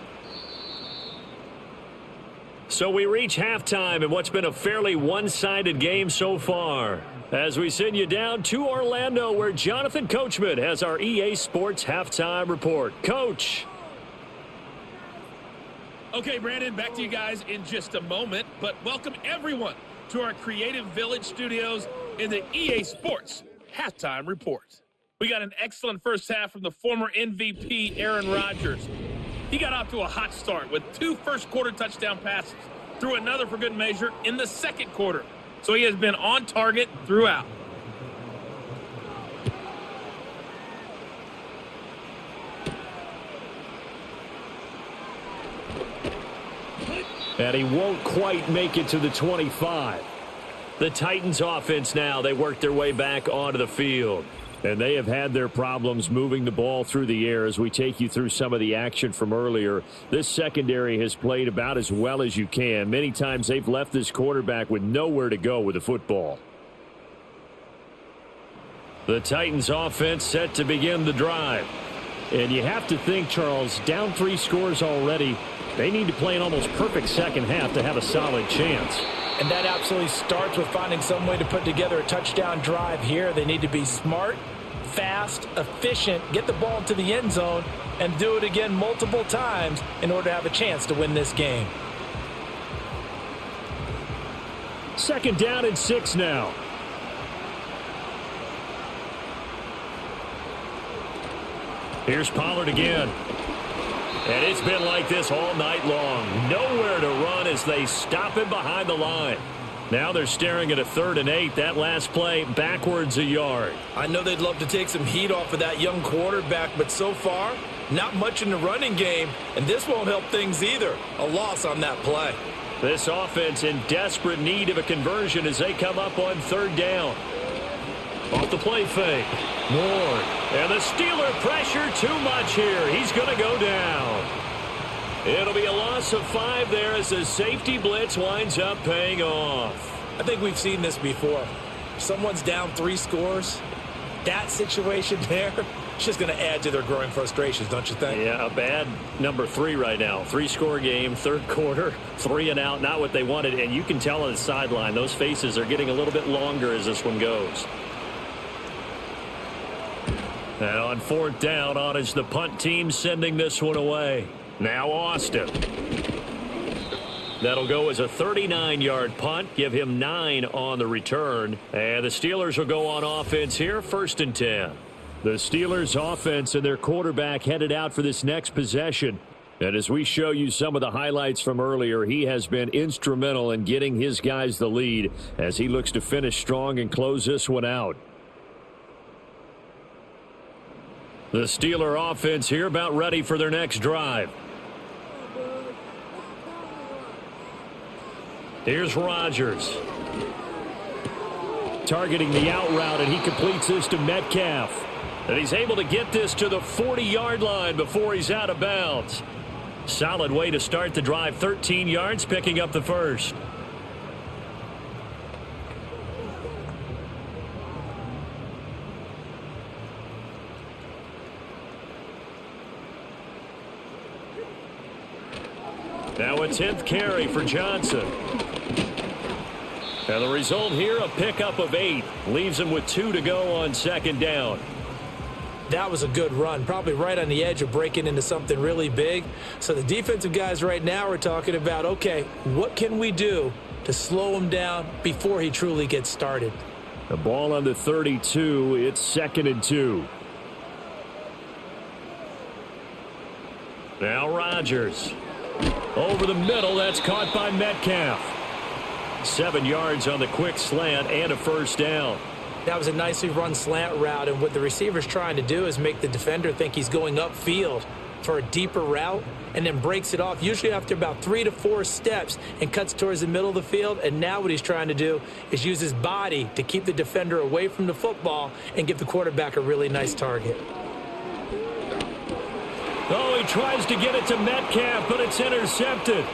B: So we reach halftime in what's been a fairly one-sided game so far. As we send you down to Orlando, where Jonathan Coachman has our EA Sports Halftime Report. Coach.
D: Okay, Brandon, back to you guys in just a moment. But welcome, everyone, to our Creative Village studios in the EA Sports Halftime Report. We got an excellent first half from the former MVP, Aaron Rodgers. He got off to a hot start with 2 first-quarter touchdown passes, threw another for good measure in the second quarter. So he has been on target throughout.
B: And he won't quite make it to the 25. The Titans offense now, they work their way back onto the field. And they have had their problems moving the ball through the air as we take you through some of the action from earlier. This secondary has played about as well as you can. Many times they've left this quarterback with nowhere to go with the football. The Titans offense set to begin the drive. And you have to think, Charles, down 3 scores already. They need to play an almost perfect second half to have a solid chance.
C: And that absolutely starts with finding some way to put together a touchdown drive here. They need to be smart, fast, efficient, get the ball to the end zone, and do it again multiple times in order to have a chance to win this game.
B: 2nd down and 6 now. Here's Pollard again. And it's been like this all night long. Nowhere to run as they stop him behind the line. Now they're staring at a 3rd and 8. That last play backwards a yard.
C: I know they'd love to take some heat off of that young quarterback, but so far, not much in the running game, and this won't help things either. A loss on that play.
B: This offense in desperate need of a conversion as they come up on 3rd down. Off the play fake. Ward. And the Steeler pressure too much here. He's going to go down. It'll be a loss of 5 there as the safety blitz winds up paying off.
C: I think we've seen this before. If someone's down 3 scores, that situation there, it's just going to add to their growing frustrations, don't you think?
B: Yeah, a bad number 3 right now. 3-score game, 3rd quarter, 3 and out, not what they wanted. And you can tell on the sideline, those faces are getting a little bit longer as this one goes. Now on 4th down, on is the punt team sending this one away. Now Austin. That'll go as a 39-yard punt. Give him 9 on the return. And the Steelers will go on offense here, 1st and 10. The Steelers offense and their quarterback headed out for this next possession. And as we show you some of the highlights from earlier, he has been instrumental in getting his guys the lead as he looks to finish strong and close this one out. The Steeler offense here about ready for their next drive. Here's Rodgers. Targeting the out route, and he completes this to Metcalf. And he's able to get this to the 40-yard line before he's out of bounds. Solid way to start the drive. 13 yards, picking up the first. Now a 10th carry for Johnson. And the result here, a pickup of 8. Leaves him with 2 to go on 2nd down.
C: That was a good run, probably right on the edge of breaking into something really big. So the defensive guys right now are talking about, okay, what can we do to slow him down before he truly gets started?
B: The ball on the 32. It's 2nd and 2. Now Rodgers. Over the middle, that's caught by Metcalf. 7 yards on the quick slant and a 1st down.
C: That was a nicely run slant route, and what the receiver's trying to do is make the defender think he's going upfield for a deeper route and then breaks it off, usually after about 3 to 4 steps, and cuts towards the middle of the field. And now what he's trying to do is use his body to keep the defender away from the football and give the quarterback a really nice target.
B: Oh, he tries to get it to Metcalf, but it's intercepted.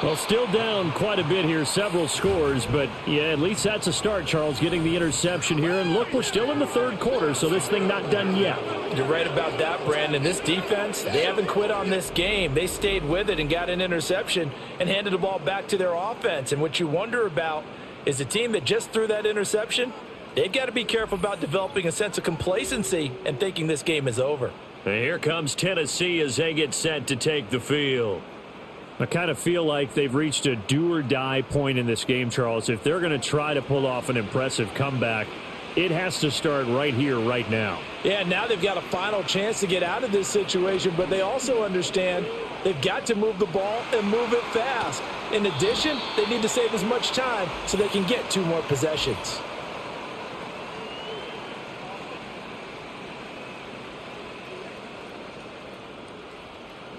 B: Well, still down quite a bit here, several scores, but yeah, at least that's a start, Charles, getting the interception here. And look, we're still in the third quarter, so this thing not done yet.
C: You're right about that, Brandon. This defense, they haven't quit on this game. They stayed with it and got an interception and handed the ball back to their offense. And what you wonder about is the team that just threw that interception, they've got to be careful about developing a sense of complacency and thinking this game is over.
B: And here comes Tennessee as they get set to take the field. I kind of feel like they've reached a do-or-die point in this game, Charles. If they're going to try to pull off an impressive comeback, it has to start right here, right now.
C: Yeah, now they've got a final chance to get out of this situation, but they also understand they've got to move the ball and move it fast. In addition, they need to save as much time so they can get 2 more possessions.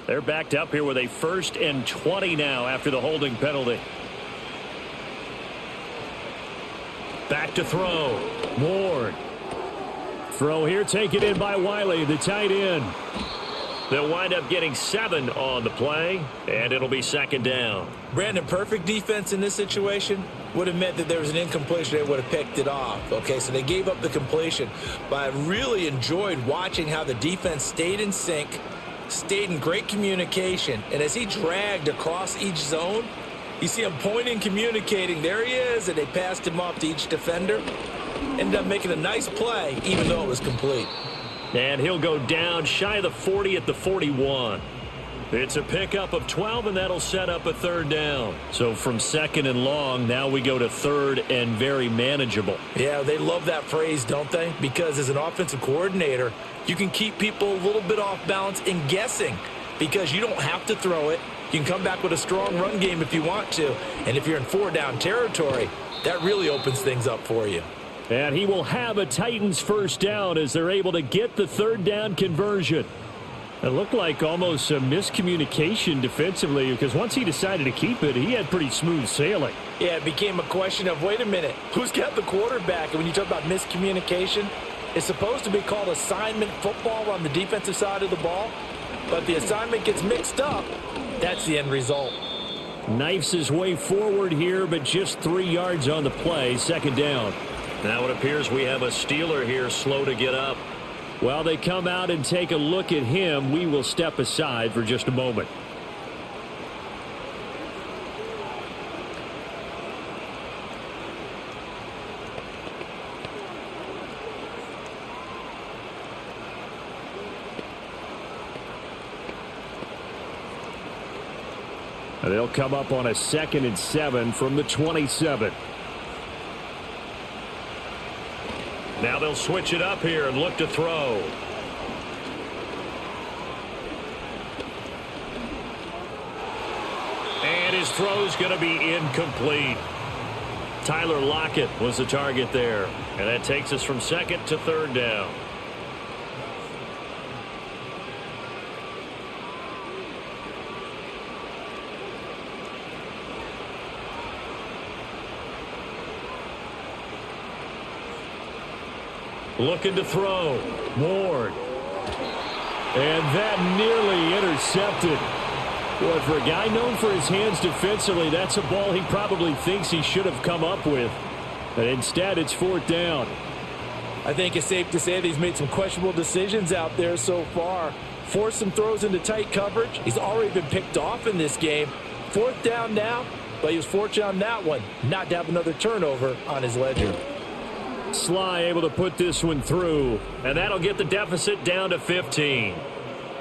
B: They're backed up here with a 1st and 20 now after the holding penalty. Back to throw. Ward. Throw here taken in by Wiley, the tight end. They'll wind up getting 7 on the play, and it'll be 2nd down.
C: Brandon, perfect defense in this situation would have meant that there was an incompletion. They would have picked it off. Okay, so they gave up the completion. But I really enjoyed watching how the defense stayed in sync, stayed in great communication, and as he dragged across each zone, you see him pointing, communicating. There he is, and they passed him off to each defender. Ended up making a nice play, even though it was complete.
B: And he'll go down shy of the 40 at the 41. It's a pickup of 12, and that'll set up a 3rd down. So from 2nd and long, now we go to 3rd and very manageable.
C: Yeah, they love that phrase, don't they? Because as an offensive coordinator, you can keep people a little bit off balance and guessing because you don't have to throw it. You can come back with a strong run game if you want to. And if you're in 4-down territory, that really opens things up for you.
B: And he will have a Titans 1st down as they're able to get the 3rd down conversion. It looked like almost a miscommunication defensively because once he decided to keep it, he had pretty smooth sailing.
C: Yeah, it became a question of, wait a minute, who's got the quarterback? And when you talk about miscommunication, it's supposed to be called assignment football on the defensive side of the ball. But the assignment gets mixed up. That's the end result.
B: Knifes his way forward here, but just 3 yards on the play. 2nd down. Now it appears we have a Steeler here slow to get up. While they come out and take a look at him, we will step aside for just a moment. And they'll come up on a 2nd and 7 from the 27. Now they'll switch it up here and look to throw. And his throw's going to be incomplete. Tyler Lockett was the target there. And that takes us from 2nd to 3rd down. Looking to throw. Ward. And that nearly intercepted. Boy, for a guy known for his hands defensively, that's a ball he probably thinks he should have come up with. But instead, it's 4th down.
C: I think it's safe to say that he's made some questionable decisions out there so far. Forced some throws into tight coverage. He's already been picked off in this game. 4th down now, but he was fortunate on that one not to have another turnover on his ledger.
B: Sly able to put this one through, and that'll get the deficit down to 15.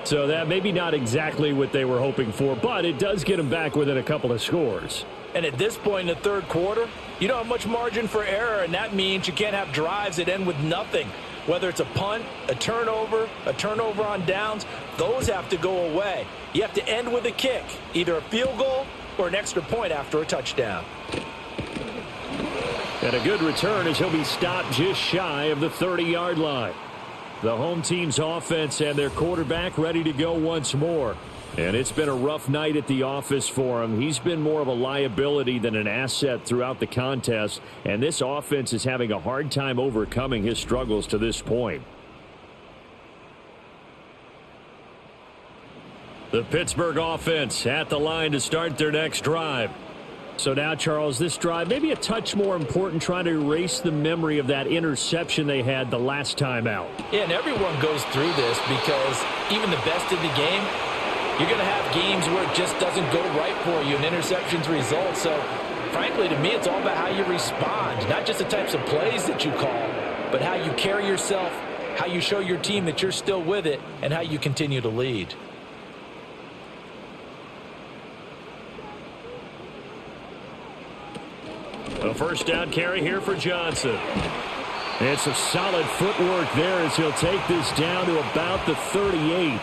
B: So that maybe not exactly what they were hoping for, but it does get them back within a couple of scores.
C: And at this point in the 3rd quarter, you don't have much margin for error, and that means you can't have drives that end with nothing. Whether it's a punt, a turnover on downs, those have to go away. You have to end with a kick, either a field goal or an extra point after a touchdown.
B: And a good return as he'll be stopped just shy of the 30-yard line. The home team's offense and their quarterback ready to go once more. And it's been a rough night at the office for him. He's been more of a liability than an asset throughout the contest. And this offense is having a hard time overcoming his struggles to this point. The Pittsburgh offense at the line to start their next drive. So now, Charles, this drive maybe a touch more important, trying to erase the memory of that interception they had the last time out.
C: Yeah, and everyone goes through this because even the best in the game, you're going to have games where it just doesn't go right for you and interceptions result. So, frankly, to me, it's all about how you respond, not just the types of plays that you call, but how you carry yourself, how you show your team that you're still with it, and how you continue to lead.
B: A first down carry here for Johnson. It's a solid footwork there as he'll take this down to about the 38.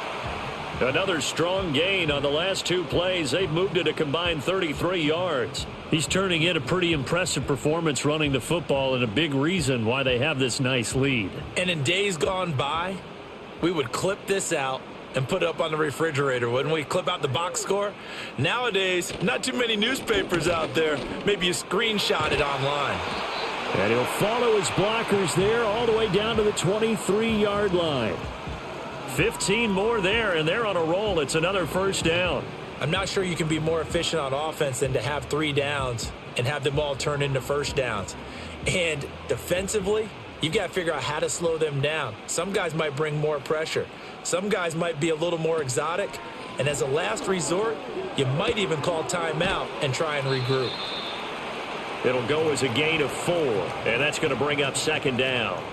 B: Another strong gain on the last two plays. They've moved it a combined 33 yards. He's turning in a pretty impressive performance running the football, and a big reason why they have this nice lead.
C: And in days gone by, we would clip this out and put it up on the refrigerator, wouldn't we? Clip out the box score. Nowadays, not too many newspapers out there. Maybe you screenshot it online.
B: And he'll follow his blockers there all the way down to the 23-yard line. 15 more there, and they're on a roll. It's another first down.
C: I'm not sure you can be more efficient on offense than to have 3 downs and have them all turn into first downs. And defensively, you've got to figure out how to slow them down. Some guys might bring more pressure. Some guys might be a little more exotic. And as a last resort, you might even call timeout and try and regroup.
B: It'll go as a gain of 4, and that's going to bring up second down.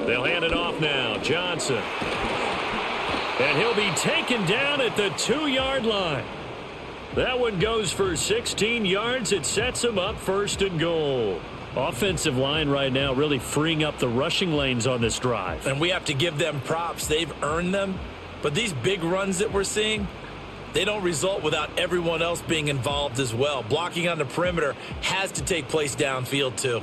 B: They'll hand it off now. Johnson. And he'll be taken down at the 2-yard line. That one goes for 16 yards. It sets him up first and goal. Offensive line right now really freeing up the rushing lanes on this drive.
C: And we have to give them props. They've earned them. But these big runs that we're seeing, they don't result without everyone else being involved as well. Blocking on the perimeter has to take place downfield too.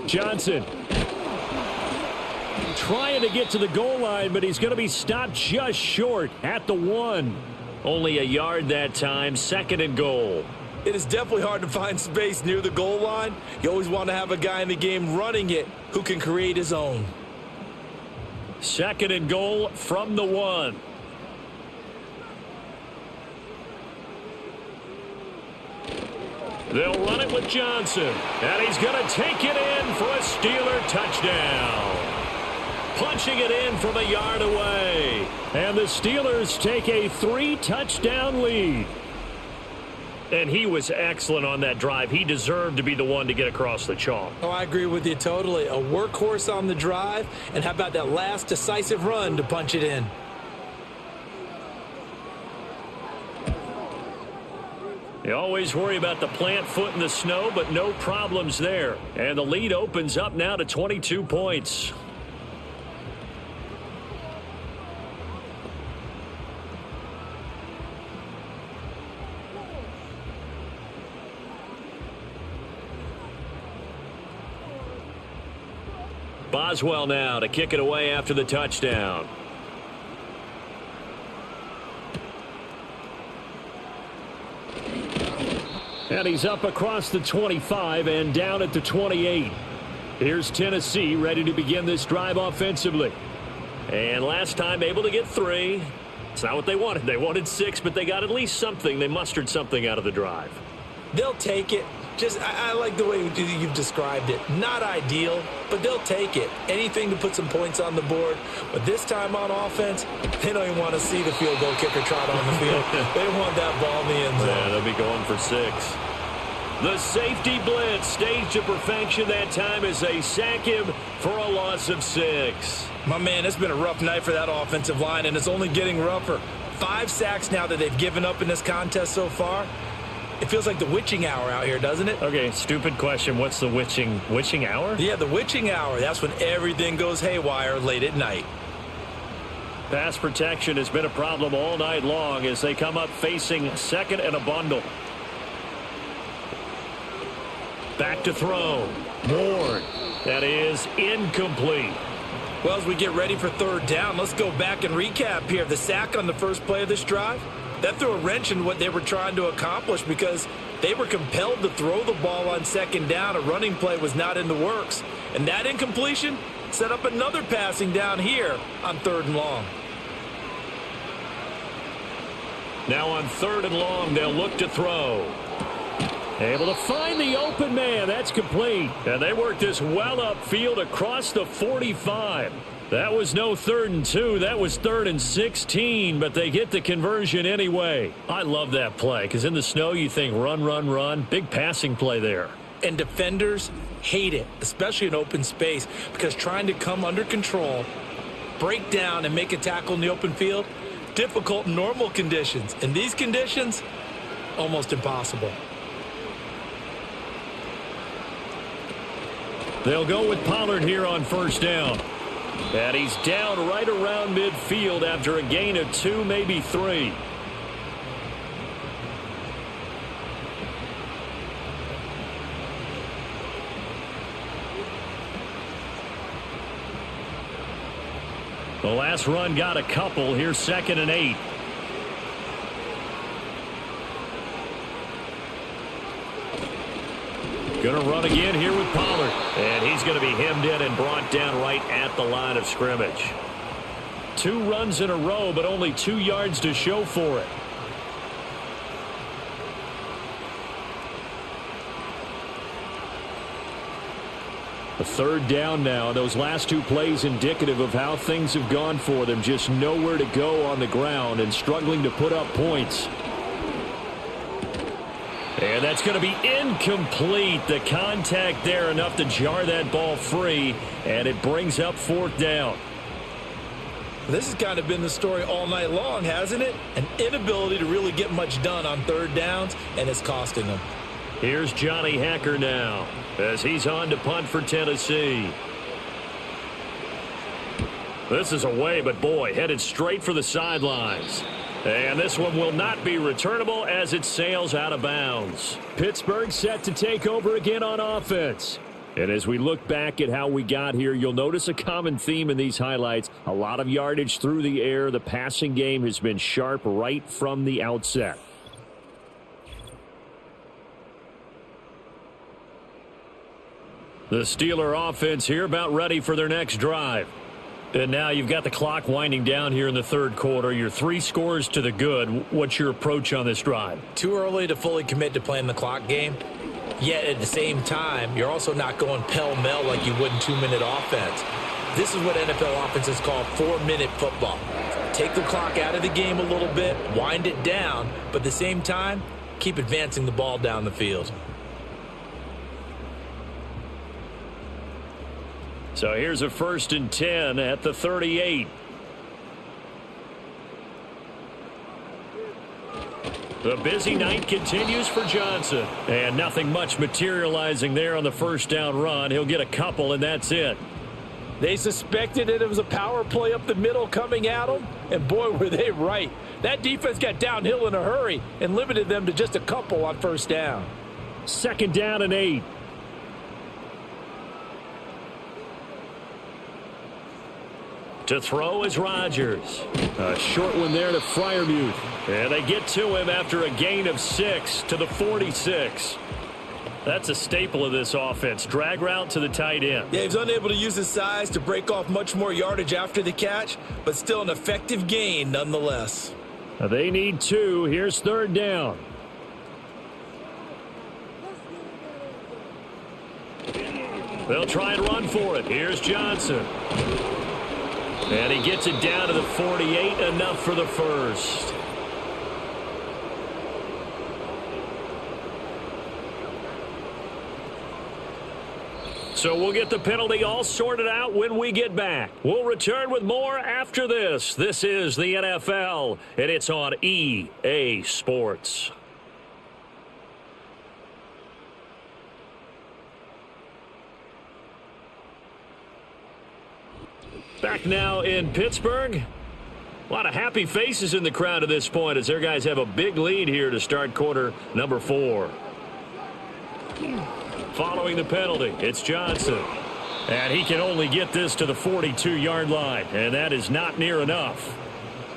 B: Johnson trying to get to the goal line, but he's going to be stopped just short at the 1. Only a yard that time, second and goal.
C: It is definitely hard to find space near the goal line. You always want to have a guy in the game running it who can create his own.
B: Second and goal from the 1. They'll run it with Johnson, and he's going to take it in for a Steeler touchdown. Punching it in from a yard away. And the Steelers take a 3-touchdown lead. And he was excellent on that drive. He deserved to be the one to get across the chalk.
C: Oh, I agree with you totally. A workhorse on the drive, and how about that last decisive run to punch it in?
B: You always worry about the plant foot in the snow, but no problems there. And the lead opens up now to 22 points. Boswell now to kick it away after the touchdown. And he's up across the 25 and down at the 28. Here's Tennessee ready to begin this drive offensively. And last time able to get 3. It's not what they wanted. They wanted 6, but they got at least something. They mustered something out of the drive.
C: They'll take it. I like the way you've described it. Not ideal, but they'll take it. Anything to put some points on the board. But this time on offense, they don't even want to see the field goal kicker trot on the field. They want that ball in the end zone.
B: Yeah, they'll be going for 6. The safety blitz staged to perfection that time as they sack him for a loss of 6.
C: My man, it's been a rough night for that offensive line, and it's only getting rougher. 5 sacks now that they've given up in this contest so far. It feels like the witching hour out here, doesn't it?
B: Okay, stupid question. What's the witching hour?
C: Yeah, the witching hour. That's when everything goes haywire late at night.
B: Pass protection has been a problem all night long as they come up facing second and a bundle. Back to throw. Ward. That is incomplete.
C: Well, as we get ready for third down, let's go back and recap here. The sack on the first play of this drive, that threw a wrench in what they were trying to accomplish because they were compelled to throw the ball on second down. A running play was not in the works. And that incompletion set up another passing down here on third and long.
B: Now on third and long, they'll look to throw. Able to find the open man. That's complete. And they work this well upfield across the 45. That was no 3rd and 2. That was 3rd and 16, but they get the conversion anyway. I love that play because in the snow you think run, run, run. Big passing play there.
C: And defenders hate it, especially in open space, because trying to come under control, break down, and make a tackle in the open field, difficult in normal conditions. In these conditions, almost impossible.
B: They'll go with Pollard here on first down. And he's down right around midfield after a gain of 2, maybe 3. The last run got a couple. Here's 2nd and 8. Going to run again here with Pollard. And he's going to be hemmed in and brought down right at the line of scrimmage. 2 runs in a row, but only 2 yards to show for it. A third down now. Those last 2 plays indicative of how things have gone for them. Just nowhere to go on the ground and struggling to put up points. And that's going to be incomplete. The contact there enough to jar that ball free, and it brings up 4th down.
C: This has kind of been the story all night long, hasn't it? An inability to really get much done on third downs, and it's costing them.
B: Here's Johnny Hacker now as he's on to punt for Tennessee. This is away, but boy, headed straight for the sidelines. And this one will not be returnable as it sails out of bounds. Pittsburgh set to take over again on offense. And as we look back at how we got here, you'll notice a common theme in these highlights. A lot of yardage through the air. The passing game has been sharp right from the outset. The Steeler offense here about ready for their next drive. And now you've got the clock winding down here in the third quarter. You're 3 scores to the good. What's your approach on this drive?
C: Too early to fully commit to playing the clock game. Yet at the same time, you're also not going pell-mell like you would in 2-minute offense. This is what NFL offenses call 4-minute football. Take the clock out of the game a little bit, wind it down, but at the same time, keep advancing the ball down the field.
B: So here's a 1st and 10 at the 38. The busy night continues for Johnson. And nothing much materializing there on the first down run. He'll get a couple, and that's it.
C: They suspected it was a power play up the middle coming at them, and boy, were they right. That defense got downhill in a hurry and limited them to just a couple on first down.
B: 2nd down and 8. To throw is Rodgers. A short one there to Freiermuth. And they get to him after a gain of 6 to the 46. That's a staple of this offense. Drag route to the tight end.
C: Yeah, he's unable to use his size to break off much more yardage after the catch, but still an effective gain nonetheless.
B: They need 2. Here's 3rd down. They'll try and run for it. Here's Johnson. And he gets it down to the 48, enough for the first. So we'll get the penalty all sorted out when we get back. We'll return with more after this. This is the NFL, and it's on EA Sports. Back now in Pittsburgh. A lot of happy faces in the crowd at this point as their guys have a big lead here to start quarter number 4. following the penalty. It's Johnson. And he can only get this to the 42-yard line, and that is not near enough.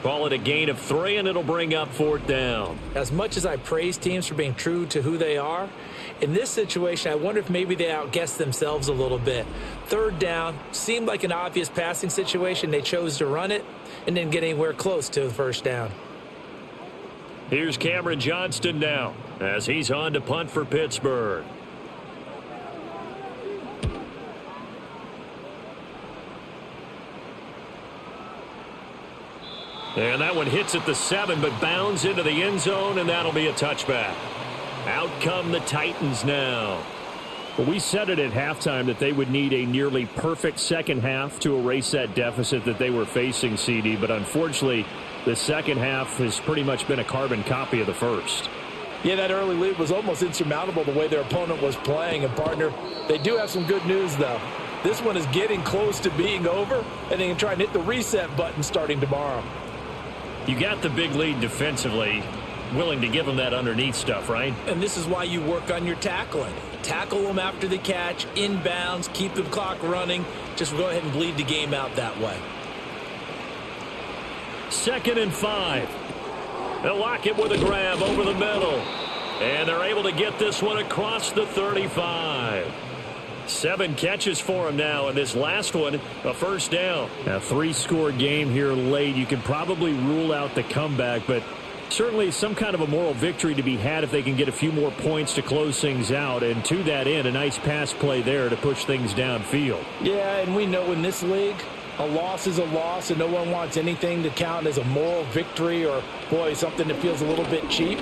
B: Call it a gain of 3, and it'll bring up 4th down.
C: As much as I praise teams for being true to who they are, in this situation, I wonder if maybe they outguessed themselves a little bit. 3rd down seemed like an obvious passing situation. They chose to run it and didn't get anywhere close to the 1st down.
B: Here's Cameron Johnston now as he's on to punt for Pittsburgh. And that one hits at the 7, but bounds into the end zone, and that'll be a touchback. Out come the Titans now. Well, we said it at halftime that they would need a nearly perfect second half to erase that deficit that they were facing, CD, but unfortunately, the second half has pretty much been a carbon copy of the first.
C: Yeah, that early lead was almost insurmountable the way their opponent was playing. And, partner, they do have some good news, though. This one is getting close to being over, and they can try and hit the reset button starting tomorrow.
B: You got the big lead defensively, willing to give them that underneath stuff, right?
C: And this is why you work on your tackling. Tackle them after the catch, inbounds, keep the clock running. Just go ahead and bleed the game out that way.
B: 2nd and 5. They'll lock it with a grab over the middle. And they're able to get this one across the 35. 7 catches for him now, and this last one, a 1st down. A 3-score game here late. You can probably rule out the comeback, but certainly some kind of a moral victory to be had if they can get a few more points to close things out. And to that end, a nice pass play there to push things downfield. Yeah, and we know in this league, a loss is a loss, and no one wants anything to count as a moral victory or, boy, something that feels a little bit cheap.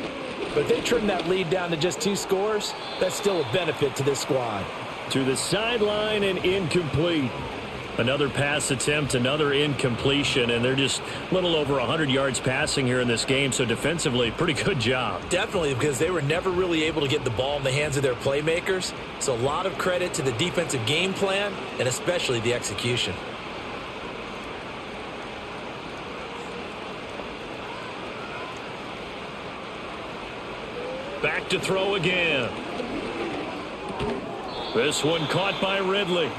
B: But if they trim that lead down to just 2 scores, that's still a benefit to this squad. To the sideline and incomplete. Another pass attempt, another incompletion, and they're just a little over 100 yards passing here in this game, so defensively, pretty good job.
C: Definitely, because they were never really able to get the ball in the hands of their playmakers, so a lot of credit to the defensive game plan and especially the execution.
B: Back to throw again. This one caught by Ridley.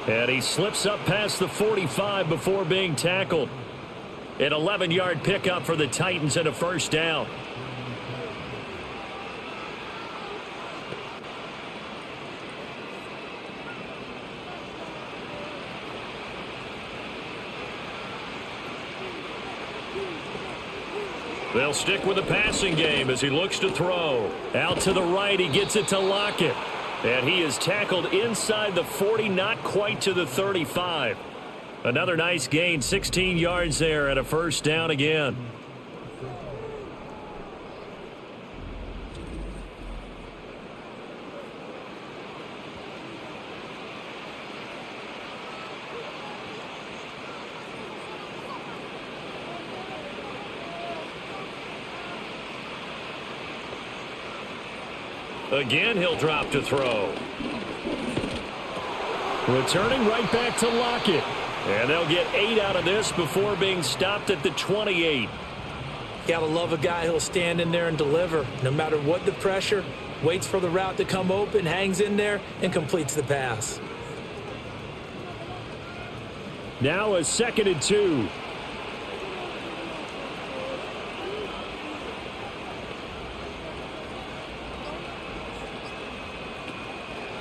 B: And he slips up past the 45 before being tackled. An 11-yard pickup for the Titans and a 1st down. They'll stick with the passing game as he looks to throw. Out to the right, he gets it to Lockett. And he is tackled inside the 40, not quite to the 35. Another nice gain, 16 yards there and a 1st down again. Again, he'll drop to throw. Returning right back to Lockett. And they'll get 8 out of this before being stopped at the 28.
C: Gotta love a guy who'll stand in there and deliver. No matter what the pressure, waits for the route to come open, hangs in there, and completes the pass.
B: Now a 2nd and 2.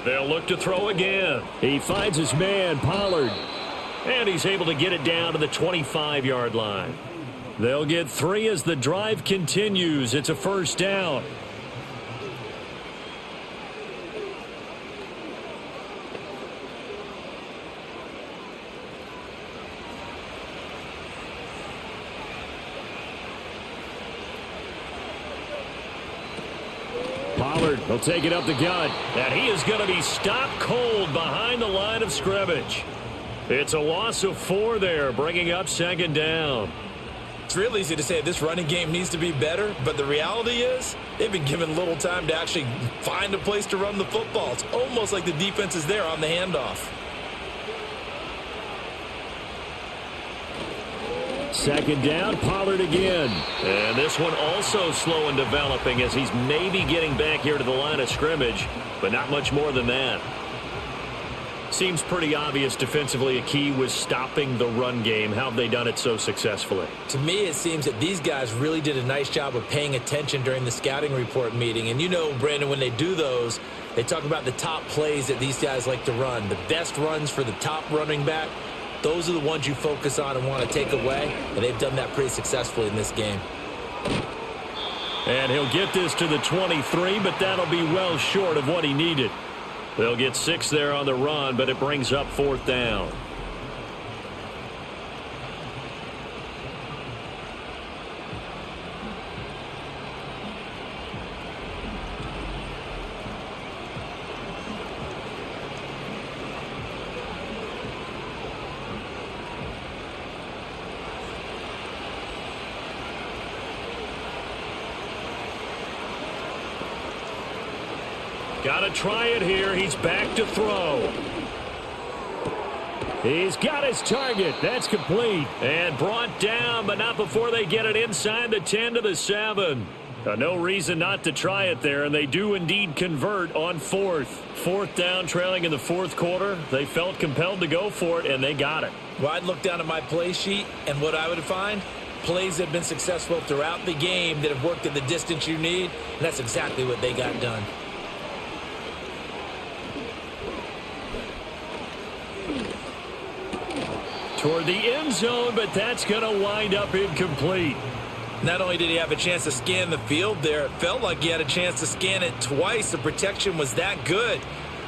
B: They'll look to throw again. He finds his man, Pollard. And he's able to get it down to the 25-yard line. They'll get 3 as the drive continues. It's a 1st down. Pollard will take it up the gut, and he is going to be stopped cold behind the line of scrimmage. It's a loss of 4 there, bringing up 2nd down.
C: It's real easy to say this running game needs to be better, but the reality is they've been given little time to actually find a place to run the football. It's almost like the defense is there on the handoff.
B: Second down, Pollard again. And this one also slow in developing as he's maybe getting back here to the line of scrimmage, but not much more than that. Seems pretty obvious defensively a key was stopping the run game. How have they done it so successfully?
C: To me, it seems that these guys really did a nice job of paying attention during the scouting report meeting. And you know, Brandon, when they do those, they talk about the top plays that these guys like to run. The best runs for the top running back, those are the ones you focus on and want to take away. And they've done that pretty successfully in this game.
B: And he'll get this to the 23, but that'll be well short of what he needed. They'll get 6 there on the run, but it brings up 4th down. Got to try it here. He's back to throw. He's got his target. That's complete. And brought down, but not before they get it inside the 10 to the 7. No reason not to try it there, and they do indeed convert on 4th. 4th down, trailing in the 4th quarter. They felt compelled to go for it, and they got it.
C: Well, I'd look down at my play sheet, and what I would find, plays that have been successful throughout the game that have worked at the distance you need, and that's exactly what they got done.
B: Toward the end zone, but that's going to wind up incomplete.
C: Not only did he have a chance to scan the field there, it felt like he had a chance to scan it twice. The protection was that good.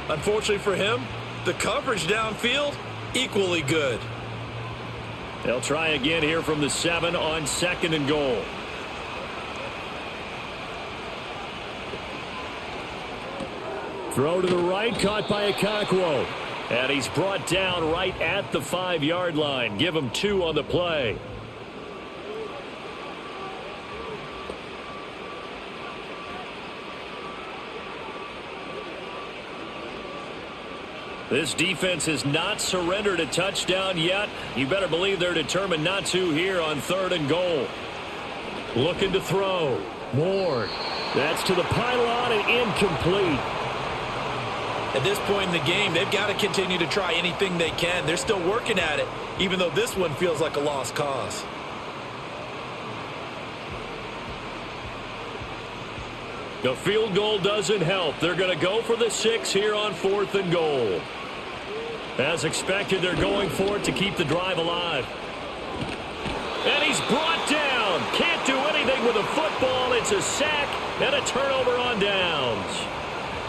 C: Unfortunately for him, the coverage downfield, equally good.
B: They'll try again here from the 7 on 2nd and goal. Throw to the right, caught by Okonkwo. And he's brought down right at the 5-yard line. Give him 2 on the play. This defense has not surrendered a touchdown yet. You better believe they're determined not to here on 3rd and goal. Looking to throw. Moore. That's to the pylon and incomplete.
C: At this point in the game, they've got to continue to try anything they can. They're still working at it, even though this one feels like a lost cause.
B: The field goal doesn't help. They're going to go for the 6 here on 4th and goal. As expected, they're going for it to keep the drive alive. And he's brought down. Can't do anything with a football. It's a sack and a turnover on downs.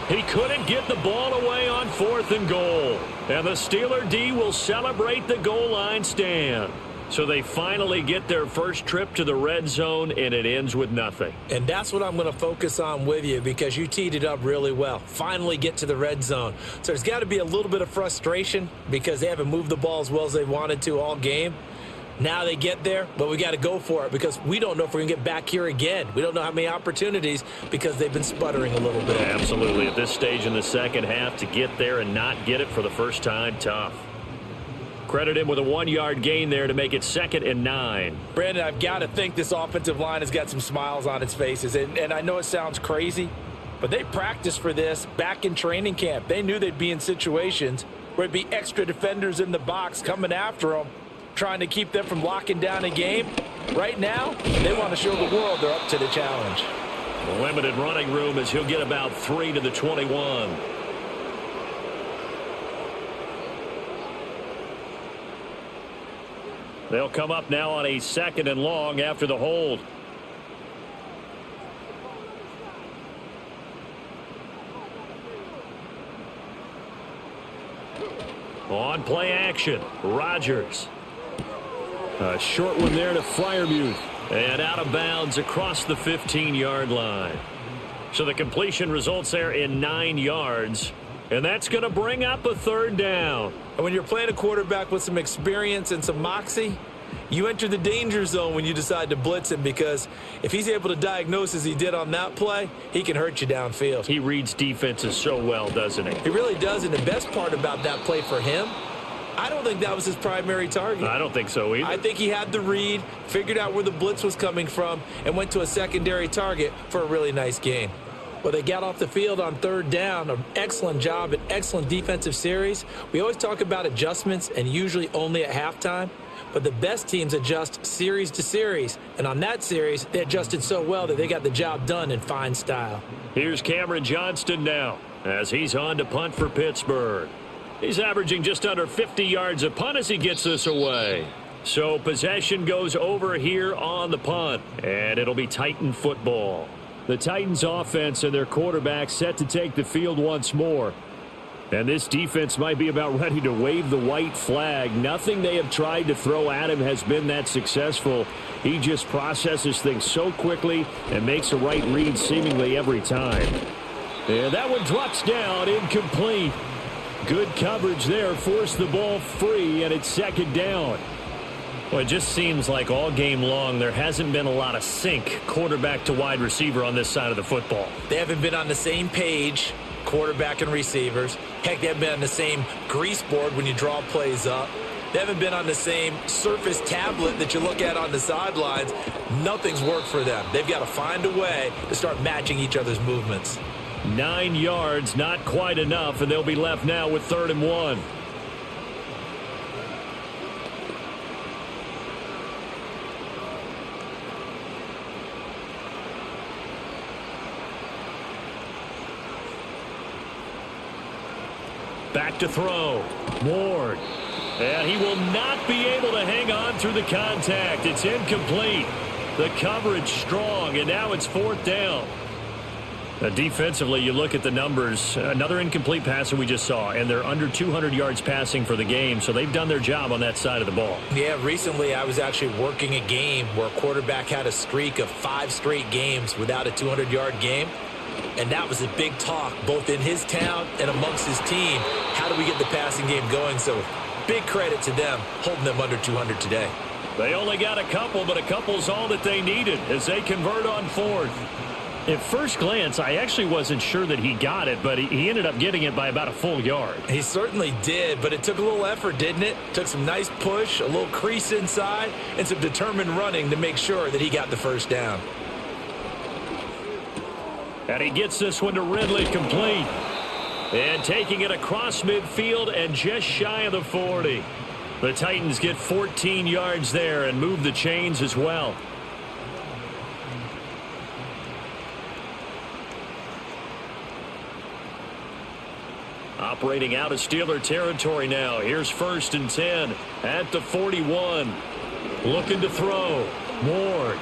B: He couldn't get the ball away on 4th and goal. And the Steeler D will celebrate the goal line stand. So they finally get their first trip to the red zone, and it ends with nothing.
C: And that's what I'm going to focus on with you because you teed it up really well. Finally get to the red zone. So there's got to be a little bit of frustration because they haven't moved the ball as well as they wanted to all game. Now they get there, but we got to go for it because we don't know if we're going to get back here again. We don't know how many opportunities because they've been sputtering a little bit.
B: Absolutely. At this stage in the second half, to get there and not get it for the first time, tough. Credit him with a 1-yard gain there to make it 2nd and 9.
C: Brandon, I've got to think this offensive line has got some smiles on its faces. And I know it sounds crazy, but they practiced for this back in training camp. They knew they'd be in situations where it'd be extra defenders in the box coming after them, trying to keep them from locking down a game. Right now, they want to show the world they're up to the challenge.
B: Limited running room as he'll get about 3 to the 21. They'll come up now on a 2nd and long after the hold. On play action, Rodgers. A short one there to Freiermuth. And out of bounds across the 15-yard line. So the completion results there in 9 yards. And that's going to bring up a 3rd down.
C: And when you're playing a quarterback with some experience and some moxie, you enter the danger zone when you decide to blitz him because if he's able to diagnose as he did on that play, he can hurt you downfield.
B: He reads defenses so well, doesn't he?
C: He really does, and the best part about that play for him I don't think that was his primary target.
B: I don't think so either.
C: I think he had the read, figured out where the blitz was coming from, and went to a secondary target for a really nice gain. Well, they got off the field on third down. An excellent job, an excellent defensive series. We always talk about adjustments, and usually only at halftime. But the best teams adjust series to series. And on that series, they adjusted so well that they got the job done in fine style.
B: Here's Cameron Johnston now as he's on to punt for Pittsburgh. He's averaging just under 50 yards a punt as he gets this away. So possession goes over here on the punt, and it'll be Titan football. The Titans offense and their quarterback set to take the field once more. And this defense might be about ready to wave the white flag. Nothing they have tried to throw at him has been that successful. He just processes things so quickly and makes a right read seemingly every time. And that one drops down, incomplete. Good coverage there, forced the ball free, and it's second down. Well, it just seems like all game long there hasn't been a lot of sync quarterback to wide receiver on this side of the football.
C: They haven't been on the same page, quarterback and receivers. Heck, they haven't been on the same grease board when you draw plays up. They haven't been on the same Surface tablet that you look at on the sidelines. Nothing's worked for them. They've got to find a way to start matching each other's movements.
B: 9 yards, not quite enough, and they'll be left now with 3rd and 1. Back to throw. Ward. And he will not be able to hang on through the contact. It's incomplete. The coverage strong, and now it's 4th down. Defensively, you look at the numbers. Another incomplete passer we just saw, and they're under 200 yards passing for the game, so they've done their job on that side of the ball.
C: Yeah, recently I was actually working a game where a quarterback had a streak of 5 straight games without a 200-yard game. And that was a big talk, both in his town and amongst his team. How do we get the passing game going? So big credit to them, holding them under 200 today.
B: They only got a couple, but a couple's all that they needed as they convert on 4th. At first glance, I actually wasn't sure that he got it, but he ended up getting it by about a full yard.
C: He certainly did, but it took a little effort, didn't it? Took some nice push, a little crease inside, and some determined running to make sure that he got the first down.
B: And he gets this one to Ridley, complete. And taking it across midfield and just shy of the 40. The Titans get 14 yards there and move the chains as well. Operating out of Steeler territory now. Here's 1st and 10 at the 41. Looking to throw. Ward.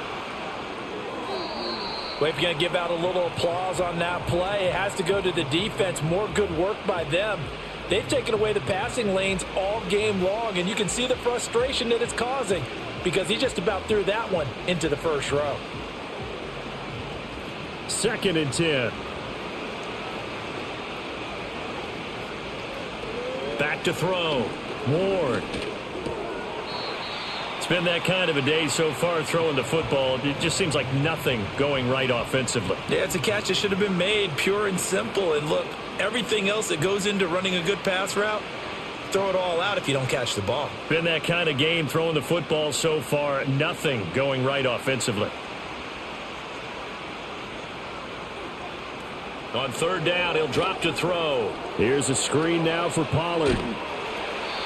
C: Well, if you're going to give out a little applause on that play, it has to go to the defense. More good work by them. They've taken away the passing lanes all game long, and you can see the frustration that it's causing because he just about threw that one into the first row.
B: 2nd and 10. Back to throw. Ward. It's been that kind of a day so far throwing the football. It just seems like nothing going right offensively.
C: Yeah, it's a catch that should have been made, pure and simple. And look, everything else that goes into running a good pass route, throw it all out if you don't catch the ball.
B: Been that kind of game throwing the football so far. Nothing going right offensively. On 3rd down, he'll drop to throw. Here's a screen now for Pollard.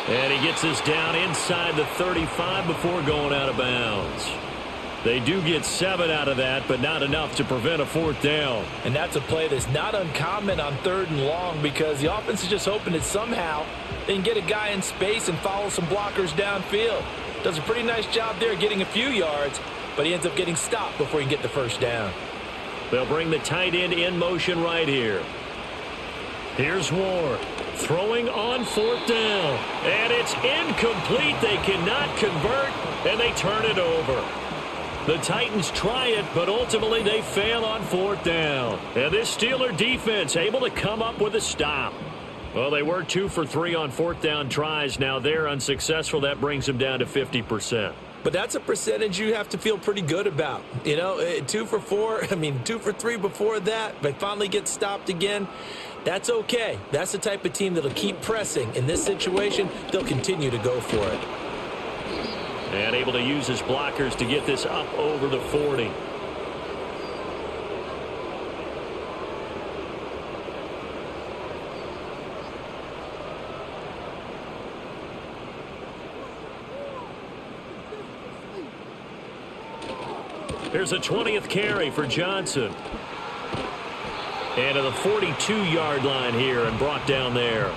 B: And he gets us down inside the 35 before going out of bounds. They do get 7 out of that, but not enough to prevent a 4th down.
C: And that's a play that's not uncommon on 3rd and long because the offense is just hoping that somehow they can get a guy in space and follow some blockers downfield. Does a pretty nice job there getting a few yards, but he ends up getting stopped before he can get the first down.
B: They'll bring the tight end in motion right here. Here's Ward. Throwing on 4th down. And it's incomplete. They cannot convert, and they turn it over. The Titans try it, but ultimately they fail on 4th down. And this Steeler defense able to come up with a stop. Well, they were 2 for 3 on 4th down tries. Now they're unsuccessful. That brings them down to 50%.
C: But that's a percentage you have to feel pretty good about. You know, 2 for 4, 2 for 3 before that, but finally get stopped again. That's okay. That's the type of team that'll keep pressing. In this situation, they'll continue to go for it.
B: And able to use his blockers to get this up over the 40. Here's a 20th carry for Johnson. And to the 42-yard line here and brought down there.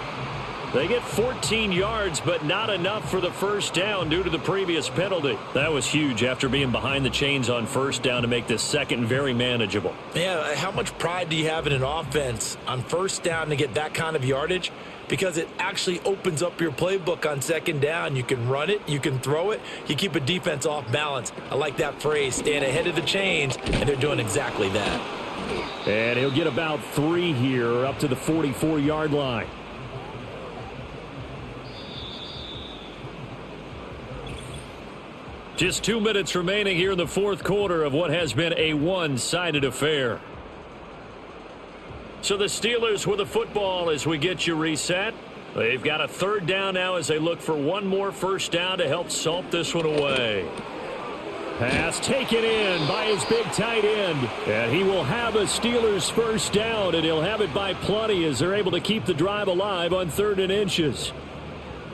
B: They get 14 yards, but not enough for the first down due to the previous penalty. That was huge after being behind the chains on first down to make this second very manageable.
C: Yeah, how much pride do you have in an offense on first down to get that kind of yardage? Because it actually opens up your playbook on second down. You can run it, you can throw it, you keep a defense off balance. I like that phrase, staying ahead of the chains, and they're doing exactly that.
B: And he'll get about 3 here up to the 44-yard line. Just 2 minutes remaining here in the fourth quarter of what has been a one-sided affair. So the Steelers with the football as we get you reset. They've got a third down now as they look for one more first down to help salt this one away. Pass taken in by his big tight end. And he will have a Steelers first down, and he'll have it by plenty as they're able to keep the drive alive on 3rd and inches.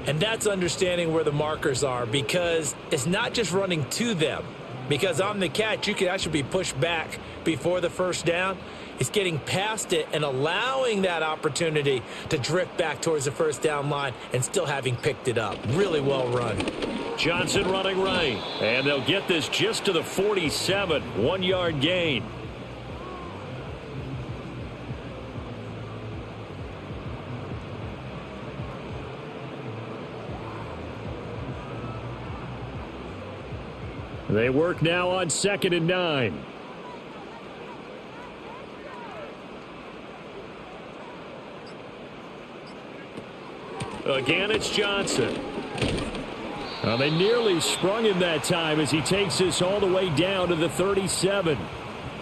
C: And that's understanding where the markers are, because it's not just running to them. Because on the catch, you can actually be pushed back before the first down. It's getting past it and allowing that opportunity to drift back towards the first down line and still having picked it up. Really well run.
B: Johnson running right. And they'll get this just to the 47. 1-yard gain. They work now on 2nd and 9. Again, it's Johnson. They nearly sprung him that time as he takes this all the way down to the 37.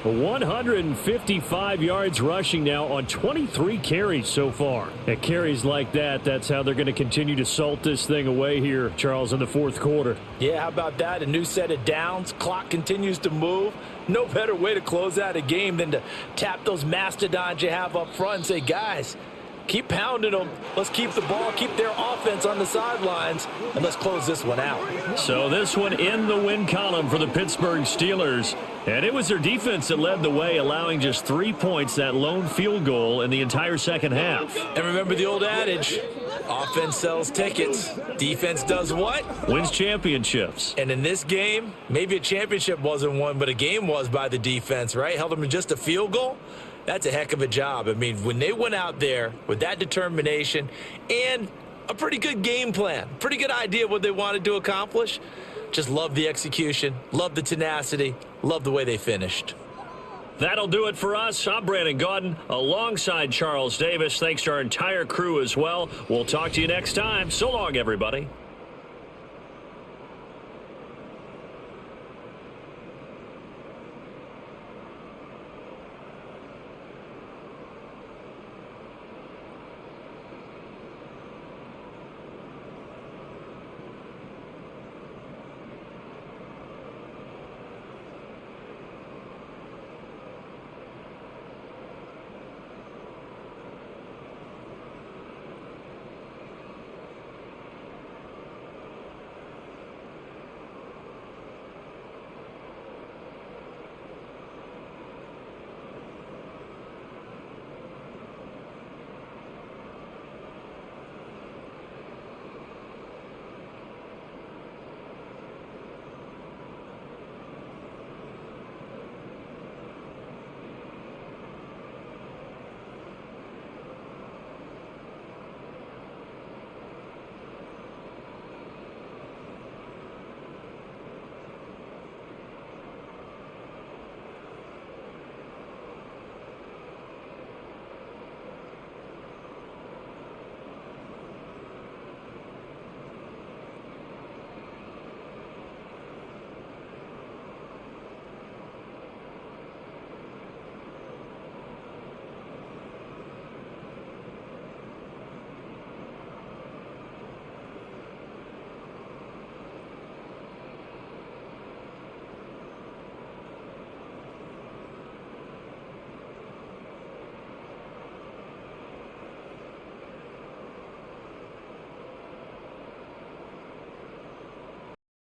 B: 155 yards rushing now on 23 carries so far. At carries like that, that's how they're going to continue to salt this thing away here, Charles, in the fourth quarter.
C: Yeah, how about that? A new set of downs. Clock continues to move. No better way to close out a game than to tap those mastodons you have up front and say, guys, keep pounding them. Let's keep the ball, keep their offense on the sidelines, and let's close this one out.
B: So this one in the win column for the Pittsburgh Steelers. And it was their defense that led the way, allowing just 3 points, that lone field goal in the entire second half.
C: And remember the old adage, offense sells tickets. Defense does what?
B: Wins championships.
C: And in this game, maybe a championship wasn't won, but a game was by the defense, right? Held them to just a field goal. That's a heck of a job. I mean, when they went out there with that determination and a pretty good game plan, pretty good idea of what they wanted to accomplish, just love the execution, love the tenacity, love the way they finished.
B: That'll do it for us. I'm Brandon Gaudin alongside Charles Davis. Thanks to our entire crew as well. We'll talk to you next time. So long, everybody.